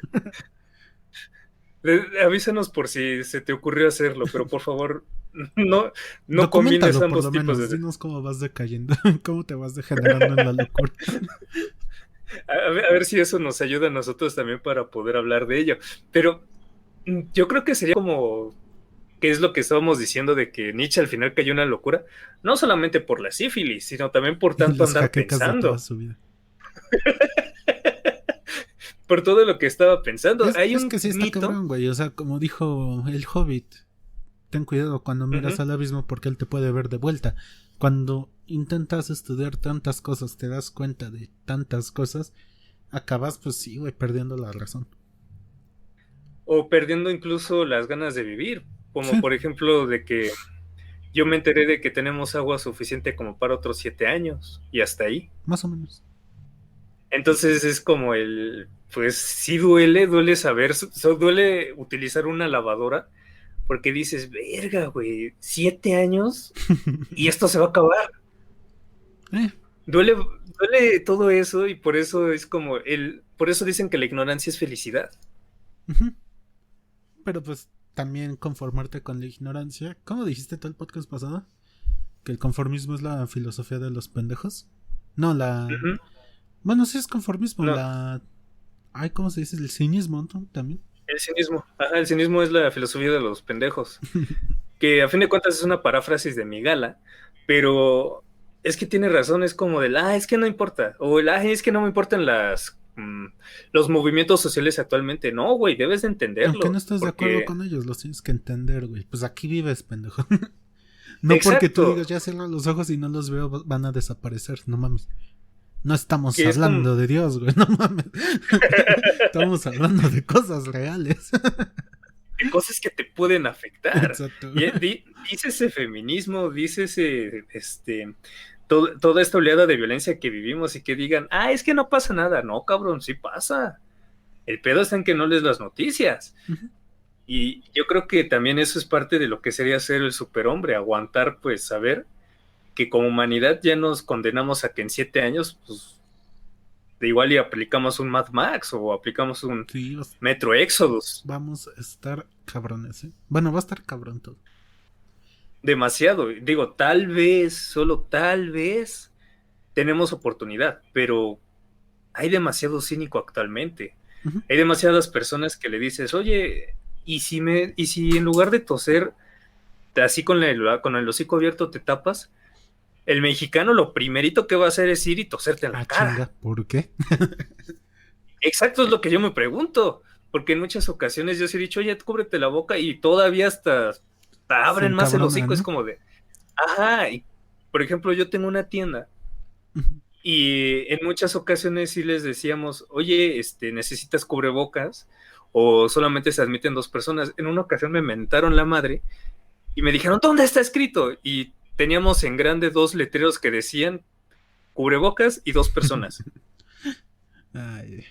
Avísanos por si se te ocurrió hacerlo, pero por favor, no, no combines Documentalo por ambos lo tipos menos. de... Dinos cómo vas decayendo. Cómo te vas degenerando en la locura. A ver si eso nos ayuda a nosotros también para poder hablar de ello. Pero yo creo que sería como, ¿qué es lo que estábamos diciendo de que Nietzsche al final cayó en la locura? No solamente por la sífilis, sino también por Y tanto las andar jaquecas de toda pensando, su vida. por todo lo que estaba pensando. Hay Es un que sí está mito. cabrón, güey. O sea, como dijo el Hobbit, ten cuidado cuando miras Ujú. al abismo porque él te puede ver de vuelta. Cuando intentas estudiar tantas cosas, te das cuenta de tantas cosas, acabas, pues sí, güey, perdiendo la razón. O perdiendo incluso las ganas de vivir, como Sí, por ejemplo de que yo me enteré de que tenemos agua suficiente como para otros 7 años y hasta ahí. más o menos. Entonces es como pues sí duele saber, duele utilizar una lavadora porque dices, verga, güey, 7 años y esto se va a acabar. Eh, Duele todo eso y por eso es como por eso dicen que la ignorancia es felicidad. ujú. Pero pues también conformarte con la ignorancia. ¿Cómo dijiste tú el podcast pasado? Que el conformismo es la filosofía de los pendejos. No, la... Ujú. Bueno, sí es conformismo, No, la... Ay, ¿cómo se dice? El cinismo, ¿no? También. el cinismo. Ajá, el cinismo es la filosofía de los pendejos. Que a fin de cuentas es una paráfrasis de Migala, pero es que tiene razón, es como es que no importa, o es que no me importan los movimientos sociales actualmente. No, güey, debes de Aunque no entenderlo, estés de acuerdo porque, con ellos, los tienes que entender, güey. Pues aquí vives, pendejo. No porque tú exacto, digas, ya cierro los ojos y no los veo, van a desaparecer. No mames. No estamos que es como, hablando de Dios, güey. No mames. Estamos hablando de cosas reales. de cosas que te pueden afectar. Exacto. Y dice ese feminismo, dice toda esta oleada de violencia que vivimos y que digan, es que no pasa nada. No, cabrón, sí pasa. El pedo está en que no lees las noticias. Ujú. Y yo creo que también eso es parte de lo que sería ser el superhombre, aguantar, pues, saber que como humanidad ya nos condenamos a que en 7 años, pues, de igual y aplicamos un Mad Max o aplicamos un Sí, Metro Exodus. vamos a estar cabrones, ¿eh? Bueno, va a estar cabrón todo. Demasiado. Digo, tal vez, solo tal vez, tenemos oportunidad, pero hay demasiado cínico actualmente. Ujú. Hay demasiadas personas que le dices, oye, ¿y si en lugar de toser así con el hocico abierto te tapas? El mexicano lo primerito que va a hacer es ir y toserte en la Ah, cara. chinga, ¿por qué? Exacto, es lo que yo me pregunto, porque en muchas ocasiones yo sí he dicho, oye, cúbrete la boca y todavía hasta Se abren más el encabronan, hocico, es ¿no? como de, ajá, y por ejemplo yo tengo una tienda Ujú. y en muchas ocasiones sí les decíamos, oye, necesitas cubrebocas o solamente se admiten 2 personas. En una ocasión me mentaron la madre y me dijeron, ¿dónde está escrito? Y teníamos en grande 2 letreros que decían cubrebocas y 2 personas. Ay,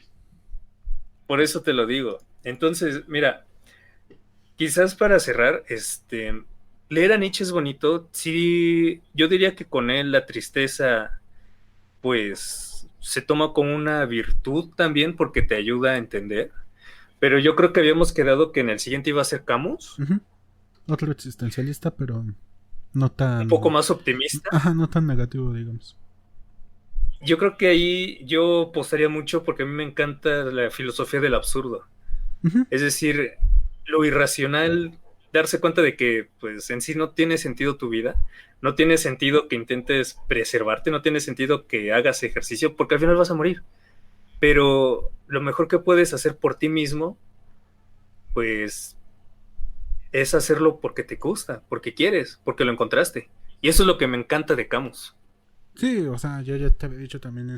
Por eso te lo digo. Entonces, mira, quizás para cerrar, leer a Nietzsche es bonito. Sí, yo diría que con él la tristeza, pues, se toma como una virtud también porque te ayuda a entender. Pero yo creo que habíamos quedado que en el siguiente iba a ser Camus, ujú. Otro existencialista, pero no un poco tan... más optimista. Ajá, no tan negativo, digamos. Yo creo que ahí yo apostaría mucho porque a mí me encanta la filosofía del absurdo. Ujú. Es decir, lo irracional darse cuenta de que pues en sí no tiene sentido tu vida, no tiene sentido que intentes preservarte, no tiene sentido que hagas ejercicio, porque al final vas a morir. Pero lo mejor que puedes hacer por ti mismo, pues es hacerlo porque te gusta, porque quieres, porque lo encontraste. Y eso es lo que me encanta de Camus. Sí, o sea, yo ya te había dicho también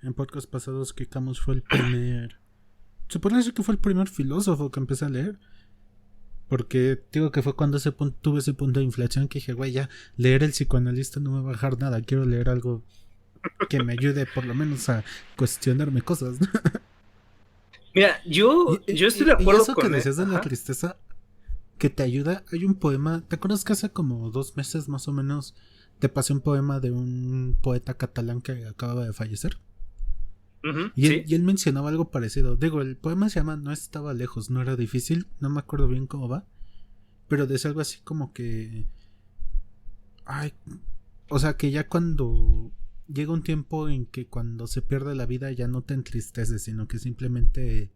en podcast pasados que Camus fue el primer. Se puede decir que fue el primer filósofo que empecé a leer. Porque digo que fue cuando tuve ese punto de inflexión que dije, güey, ya leer el psicoanalista no me va a bajar nada. Quiero leer algo que me ayude por lo menos a cuestionarme cosas, ¿no? Mira, Y, yo estoy de y acuerdo eso que con él. decías de la Ajá. tristeza, que te ayuda. Hay un poema, ¿te acuerdas que hace como 2 meses más o menos te pasé un poema de un poeta catalán que acababa de fallecer? Ujú, Y él, sí. y él mencionaba algo parecido. Digo, el poema se llama No estaba lejos, no era difícil. No me acuerdo bien cómo va. Pero decía algo así como que... Ay, o sea, que ya cuando... Llega un tiempo en que cuando se pierde la vida ya no te entristeces, sino que simplemente...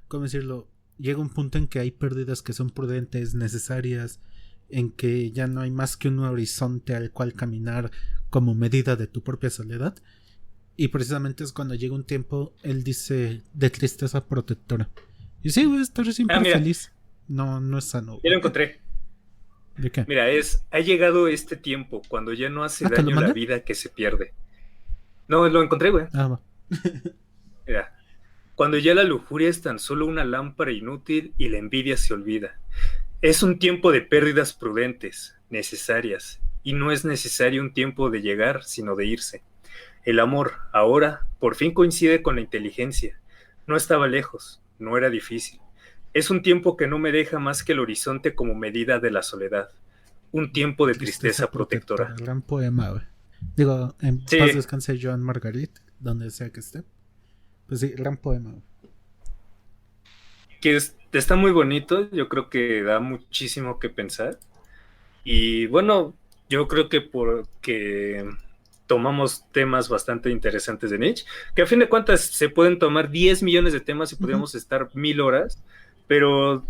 ¿Cómo decirlo? Llega un punto en que hay pérdidas que son prudentes, necesarias, en que ya no hay más que un horizonte al cual caminar como medida de tu propia soledad. Y precisamente es cuando llega un tiempo, él dice, de tristeza protectora. Y sí, güey, estar Ah, siempre mira, feliz. No, no es sano, ya güey. lo encontré. ¿De qué? Mira, ha llegado este tiempo cuando ya no hace Ah, ¿te lo daño la mandé? vida que se pierde. No, lo encontré, güey. Ah, va. Mira, cuando ya la lujuria es tan solo una lámpara inútil y la envidia se olvida. Es un tiempo de pérdidas prudentes, necesarias, y no es necesario un tiempo de llegar, sino de irse. El amor, ahora, por fin coincide con la inteligencia. No estaba lejos, no era difícil. Es un tiempo que no me deja más que el horizonte como medida de la soledad. Un tiempo de Tristeza tristeza protectora, protectora. gran poema, güey. Digo, en paz Sí, descanse Joan Margarit, donde sea que esté. Pues sí, gran poema, güey. está muy bonito, yo creo que da muchísimo que pensar. Y bueno, yo creo que porque tomamos temas bastante interesantes de Nietzsche, que a fin de cuentas se pueden tomar 10 millones de temas y Ujú. podríamos estar 1000 horas, pero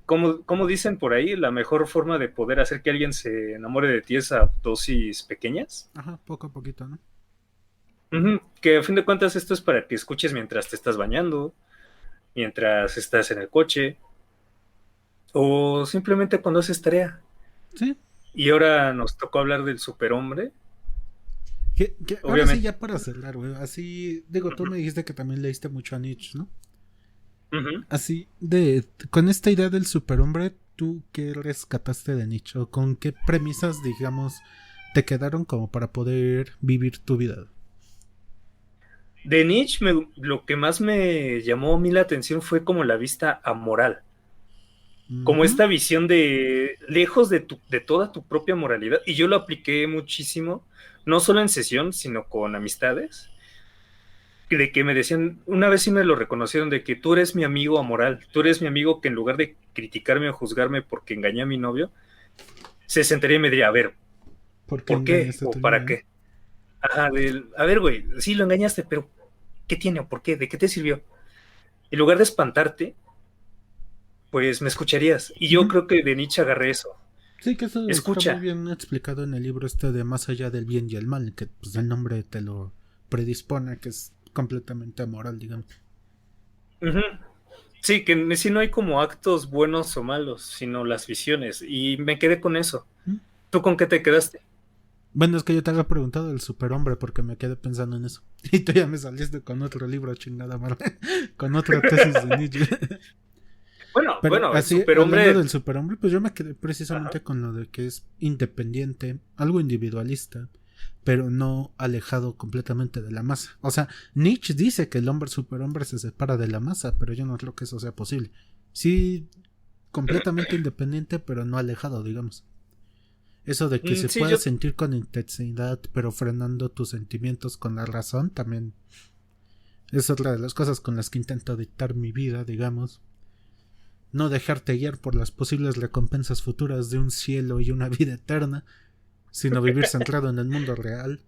como dicen por ahí, la mejor forma de poder hacer que alguien se enamore de ti es a dosis pequeñas. Ajá, poco a poquito, ¿no? Ujú, que a fin de cuentas esto es para que escuches mientras te estás bañando, mientras estás en el coche o simplemente cuando haces tarea. Sí. Y ahora nos tocó hablar del superhombre, Ahora sí, obviamente. ya para cerrar, güey. Así, digo, tú Ujú, me dijiste que también leíste mucho a Nietzsche, ¿no? ujú. Así, con esta idea del superhombre, ¿tú qué rescataste de Nietzsche? ¿O con qué premisas, digamos, te quedaron como para poder vivir tu vida? De Nietzsche, lo que más me llamó a mí la atención fue como la vista amoral, como Ujú. esta visión de lejos de toda tu propia moralidad. Y yo lo apliqué muchísimo, no solo en sesión, sino con amistades, de que me decían, una vez sí me lo reconocieron, de que tú eres mi amigo amoral, tú eres mi amigo que en lugar de criticarme o juzgarme porque engañé a mi novio, se sentaría y me diría, a ver, ¿Por qué ¿por qué? engañaste a ¿O tu para novia, no? qué? Ajá, a ver, güey, sí lo engañaste, pero ¿qué tiene o por qué? ¿De qué te sirvió? En lugar de espantarte, pues me escucharías. Y yo Ujú. creo que de Nietzsche agarré eso. Sí, que eso está muy Escucha. bien explicado en el libro de Más allá del bien y el mal, que pues el nombre te lo predispone, que es completamente amoral, digamos. Ujú. Sí, que si no hay como actos buenos o malos, sino las visiones. Y me quedé con eso. ¿Mm? ¿Tú con qué te quedaste? Bueno, es que yo te había preguntado del superhombre porque me quedé pensando en eso. Y tú ya me saliste con otro libro, chingada madre. Con otra tesis de Nietzsche. Bueno, Pero bueno, el así, hablando superhombre. del superhombre, pues yo me quedé Ajá. precisamente con lo de que es independiente, algo individualista, pero no alejado completamente de la masa. O sea, Nietzsche dice que el hombre superhombre se separa de la masa, pero yo no creo que eso sea posible. Sí, completamente independiente, pero no alejado, digamos. Eso de que se Sí, pueda sentir con intensidad, pero frenando tus sentimientos con la razón, también es otra de las cosas con las que intento dictar mi vida, digamos. No dejarte guiar por las posibles recompensas futuras de un cielo y una vida eterna, sino vivir centrado en el mundo real.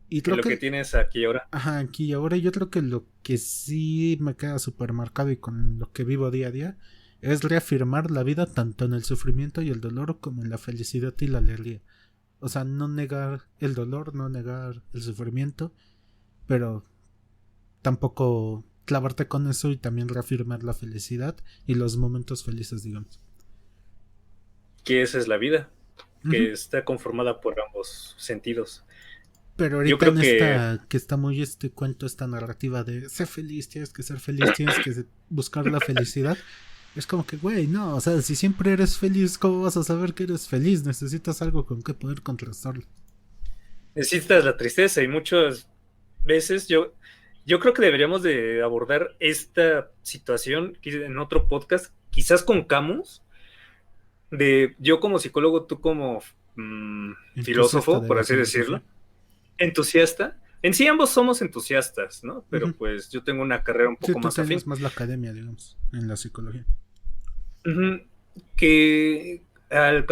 Y en creo lo que que, tienes aquí ahora. ajá, aquí y ahora yo creo que lo que sí me queda súper marcado y con lo que vivo día a día es reafirmar la vida tanto en el sufrimiento y el dolor como en la felicidad y la alegría. O sea, no negar el dolor, no negar el sufrimiento, pero tampoco clavarte con eso y también reafirmar la felicidad y los momentos felices, digamos. Que esa es la vida, que Uh-huh. está conformada por ambos sentidos. Pero Yo ahorita creo en que, esta, que está muy este cuento, esta narrativa de sé feliz, tienes que ser feliz, tienes que buscar la felicidad. Es como que, güey, no, o sea, si siempre eres feliz, ¿cómo vas a saber que eres feliz? Necesitas algo con que poder contrastarlo. necesitas la tristeza y muchas veces yo creo que deberíamos de abordar esta situación en otro podcast, quizás con Camus, de yo como psicólogo, tú como Entusiasta filósofo, de por la así filosofía. decirlo, entusiasta. En sí ambos somos entusiastas, ¿no? Pero Uh-huh. pues yo tengo una carrera un Sí, poco tú más tenías afín. más la academia, digamos, en la psicología. Ujú. Que al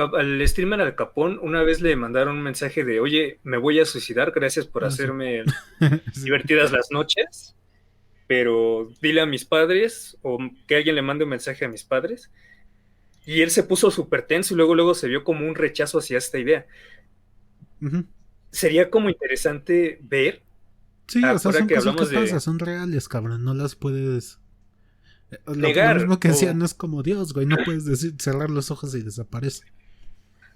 streamer Al Capón una vez le mandaron un mensaje de, oye, me voy a suicidar, gracias por Ah, sí. hacerme Sí. divertidas las noches, pero dile a mis padres o que alguien le mande un mensaje a mis padres. Y él se puso súper tenso y luego se vio como un rechazo hacia esta idea. Uh-huh. Sería como interesante ver, Sí, o sea, ahora son que cosas que hablamos pasan, de son reales, cabrón, no las puedes... Lo negar mismo que decía, o... no es como Dios, güey, no puedes decir cerrar los ojos y desaparece.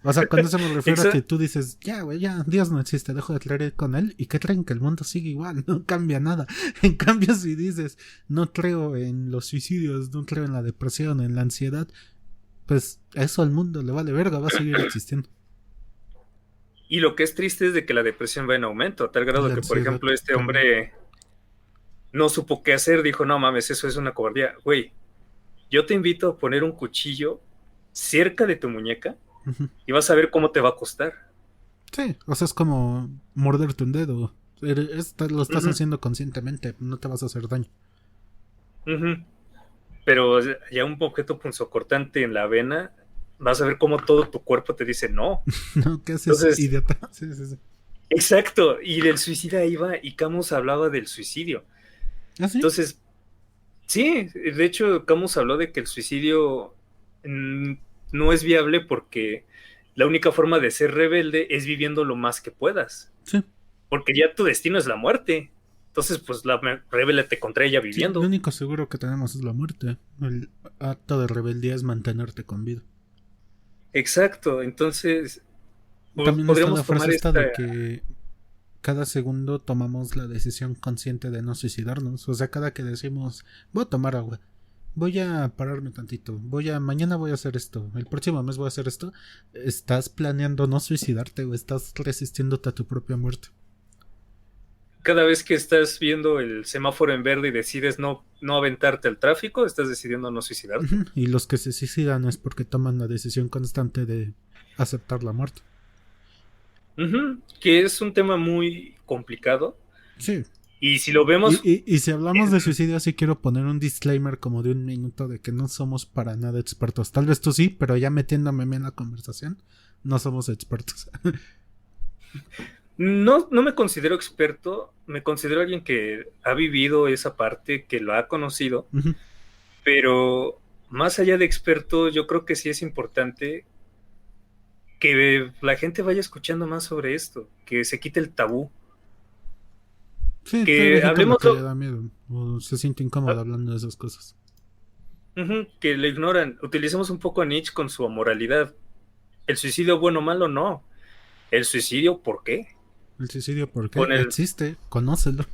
O sea, con eso me refiero a que tú dices, ya, güey, ya, Dios no existe, dejo de creer con él y que creen que el mundo sigue igual, no cambia nada. En cambio, si dices, no creo en los suicidios, no creo en la depresión, en la ansiedad, pues eso al mundo le vale verga, va a seguir existiendo. Y lo que es triste es de que la depresión va en aumento, a tal Y grado la que, por ansiedad ejemplo, este también. hombre no supo qué hacer, dijo, no mames, eso es una cobardía. Güey, yo te invito a poner un cuchillo cerca de tu muñeca Ujú. y vas a ver cómo te va a costar. Sí, o sea, es como morderte un dedo. Lo estás Ujú, haciendo conscientemente, no te vas a hacer daño. ujú. Pero ya un objeto punzocortante en la vena, vas a ver cómo todo tu cuerpo te dice no. ¿No? ¿Qué haces, Entonces, idiota? Sí, sí, sí. exacto, y del suicida iba y Camus hablaba del suicidio. ¿Ah, sí? Entonces, sí, de hecho, Camus habló de que el suicidio mm, no es viable porque la única forma de ser rebelde es viviendo lo más que puedas, Sí. porque ya tu destino es la muerte. Entonces, pues rebélate contra ella Sí, lo viviendo. único seguro que tenemos es la muerte. El acto de rebeldía es mantenerte con vida. Exacto, entonces También está la podríamos frase tomar esta esta... de que cada segundo tomamos la decisión consciente de no suicidarnos. O sea, cada que decimos, voy a tomar agua, voy a pararme tantito, mañana voy a hacer esto, el próximo mes voy a hacer esto, estás planeando no suicidarte o estás resistiéndote a tu propia muerte. Cada vez que estás viendo el semáforo en verde y decides no aventarte al tráfico, estás decidiendo no suicidarte. Ujú. Y los que se suicidan es porque toman la decisión constante de aceptar la muerte. Ujú, que es un tema muy complicado. Sí. Y si lo Y, vemos, y si hablamos de suicidio, sí quiero poner un disclaimer como de un minuto de que no somos para nada expertos. Tal vez tú sí, pero ya metiéndome en la conversación, no somos expertos. no me considero experto, me considero alguien que ha vivido esa parte, que lo ha conocido, Ujú. pero más allá de experto, yo creo que sí es importante que la gente vaya escuchando más sobre esto, que se quite el tabú, Sí, tal que vez hay como hablemos, que le da miedo o se siente incómodo hablando de esas cosas. que le ignoran. Utilicemos un poco a Nietzsche con su amoralidad. ¿El suicidio bueno o malo? No. ¿El suicidio por qué? El suicidio, ¿por qué? Con el... Existe, conócelo.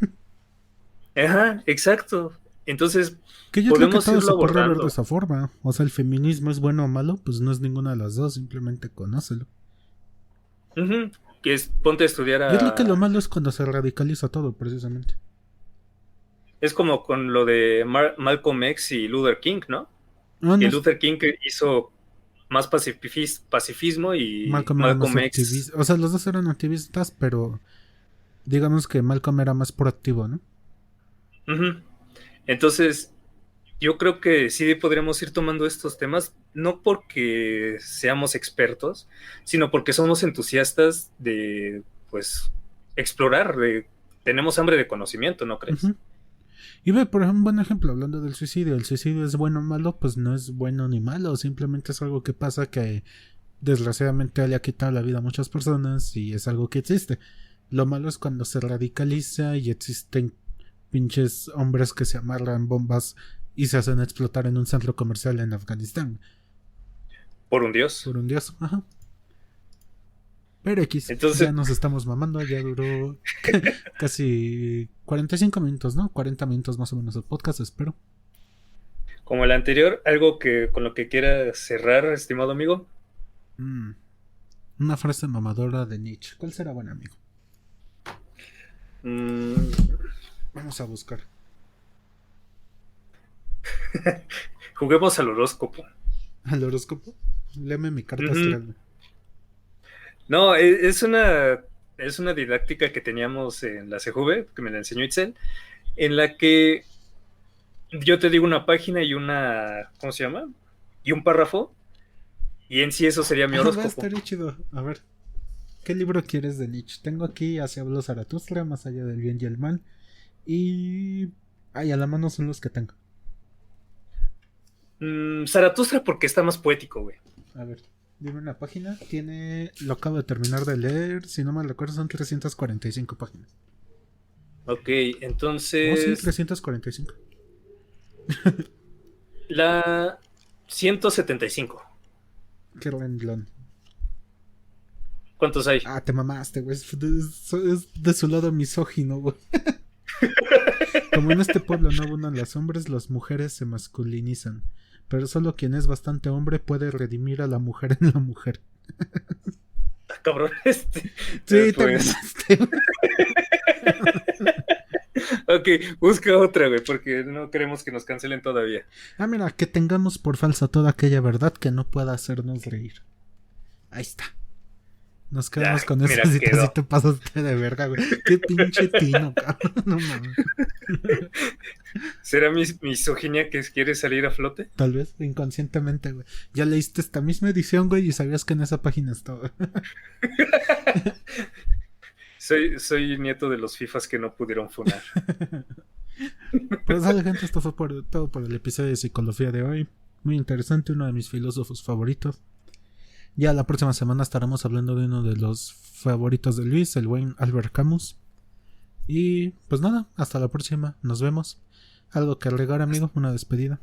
Ajá, exacto. Entonces, Que yo creo que podemos todo irlo se podría ver de abordando. esa forma. O sea, el feminismo es bueno o malo, pues no es ninguna de las dos, simplemente conócelo. Ujú, que es, ponte a estudiar Yo creo que lo a... malo es cuando se radicaliza todo, precisamente. Es como con lo de Malcolm X y Luther King, ¿no? No, Que no, Luther King hizo más pacifismo y Malcolm era más Malcolm X... activista. O sea, los dos eran activistas, pero digamos que Malcolm era más proactivo, ¿no? Ujú. Entonces, yo creo que sí podríamos ir tomando estos temas, no porque seamos expertos, sino porque somos entusiastas de, pues, explorar, tenemos hambre de conocimiento, ¿no crees? Ujú. Y ve, por ejemplo, un buen ejemplo, hablando del suicidio. El suicidio es bueno o malo, pues no es bueno ni malo. Simplemente es algo que pasa que desgraciadamente le ha quitado la vida a muchas personas y es algo que existe. Lo malo es cuando se radicaliza y existen pinches hombres que se amarran bombas y se hacen explotar en un centro comercial en Afganistán. Por un dios. Por un dios, ajá. Pero X, Entonces, ya nos estamos mamando, ya duró casi 45 minutos, ¿no? 40 minutos más o menos el podcast, espero. como el anterior, algo que con lo que quiera cerrar, estimado amigo. Una frase mamadora de Nietzsche. ¿Cuál será buen amigo? Vamos a buscar. Juguemos al horóscopo. ¿Al horóscopo? Léeme mi carta astral. No, es una didáctica que teníamos en la CJV, que me la enseñó Itzel, en la que yo te digo una página y una, ¿cómo se llama? Y un párrafo, y en sí eso sería mi horóscopo. Estaría chido. A ver, ¿qué libro quieres de Nietzsche? Tengo aquí Así habló Zaratustra, Más allá del bien y el mal, y... ay, a la mano son los que tengo. Zaratustra porque está más poético, güey. A ver, dime una página. Tiene... lo acabo de terminar de leer. Si no me recuerdo son 345 páginas. Ok, entonces... Oh, sí, 345. La 175. Qué renglón. ¿Cuántos hay? Ah, te mamaste, güey. Es de su lado misógino, güey. Como en este pueblo no abundan los hombres, las mujeres se masculinizan. Pero solo quien es bastante hombre puede redimir a la mujer en la mujer. Cabrón, Sí, te mamaste, güey. Ok, busca otra, güey, porque no queremos que nos cancelen todavía. Ah, mira, que tengamos por falsa toda aquella verdad que no pueda hacernos reír. Ahí está. Nos quedamos con esa cita si te pasaste de verga, güey. Qué pinche tino, cabrón. No mames. ¿Será mi misoginia que quiere salir a flote? Tal vez, inconscientemente, güey. Ya leíste esta misma edición, güey, y sabías que en esa página estaba. Soy nieto de los FIFAs que no pudieron funar. Pues dale, gente, esto fue todo por el episodio de psicología de hoy. Muy interesante, uno de mis filósofos favoritos. Ya la próxima semana estaremos hablando de uno de los favoritos de Luis, el buen Albert Camus. Y pues nada, hasta la próxima, nos vemos. ¿Algo que agregar, amigo? ¿Una despedida?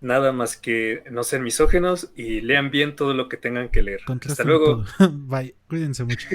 Nada más que no ser misógenos y lean bien todo lo que tengan que leer. Contrasten Hasta luego. todo. Bye, cuídense mucho.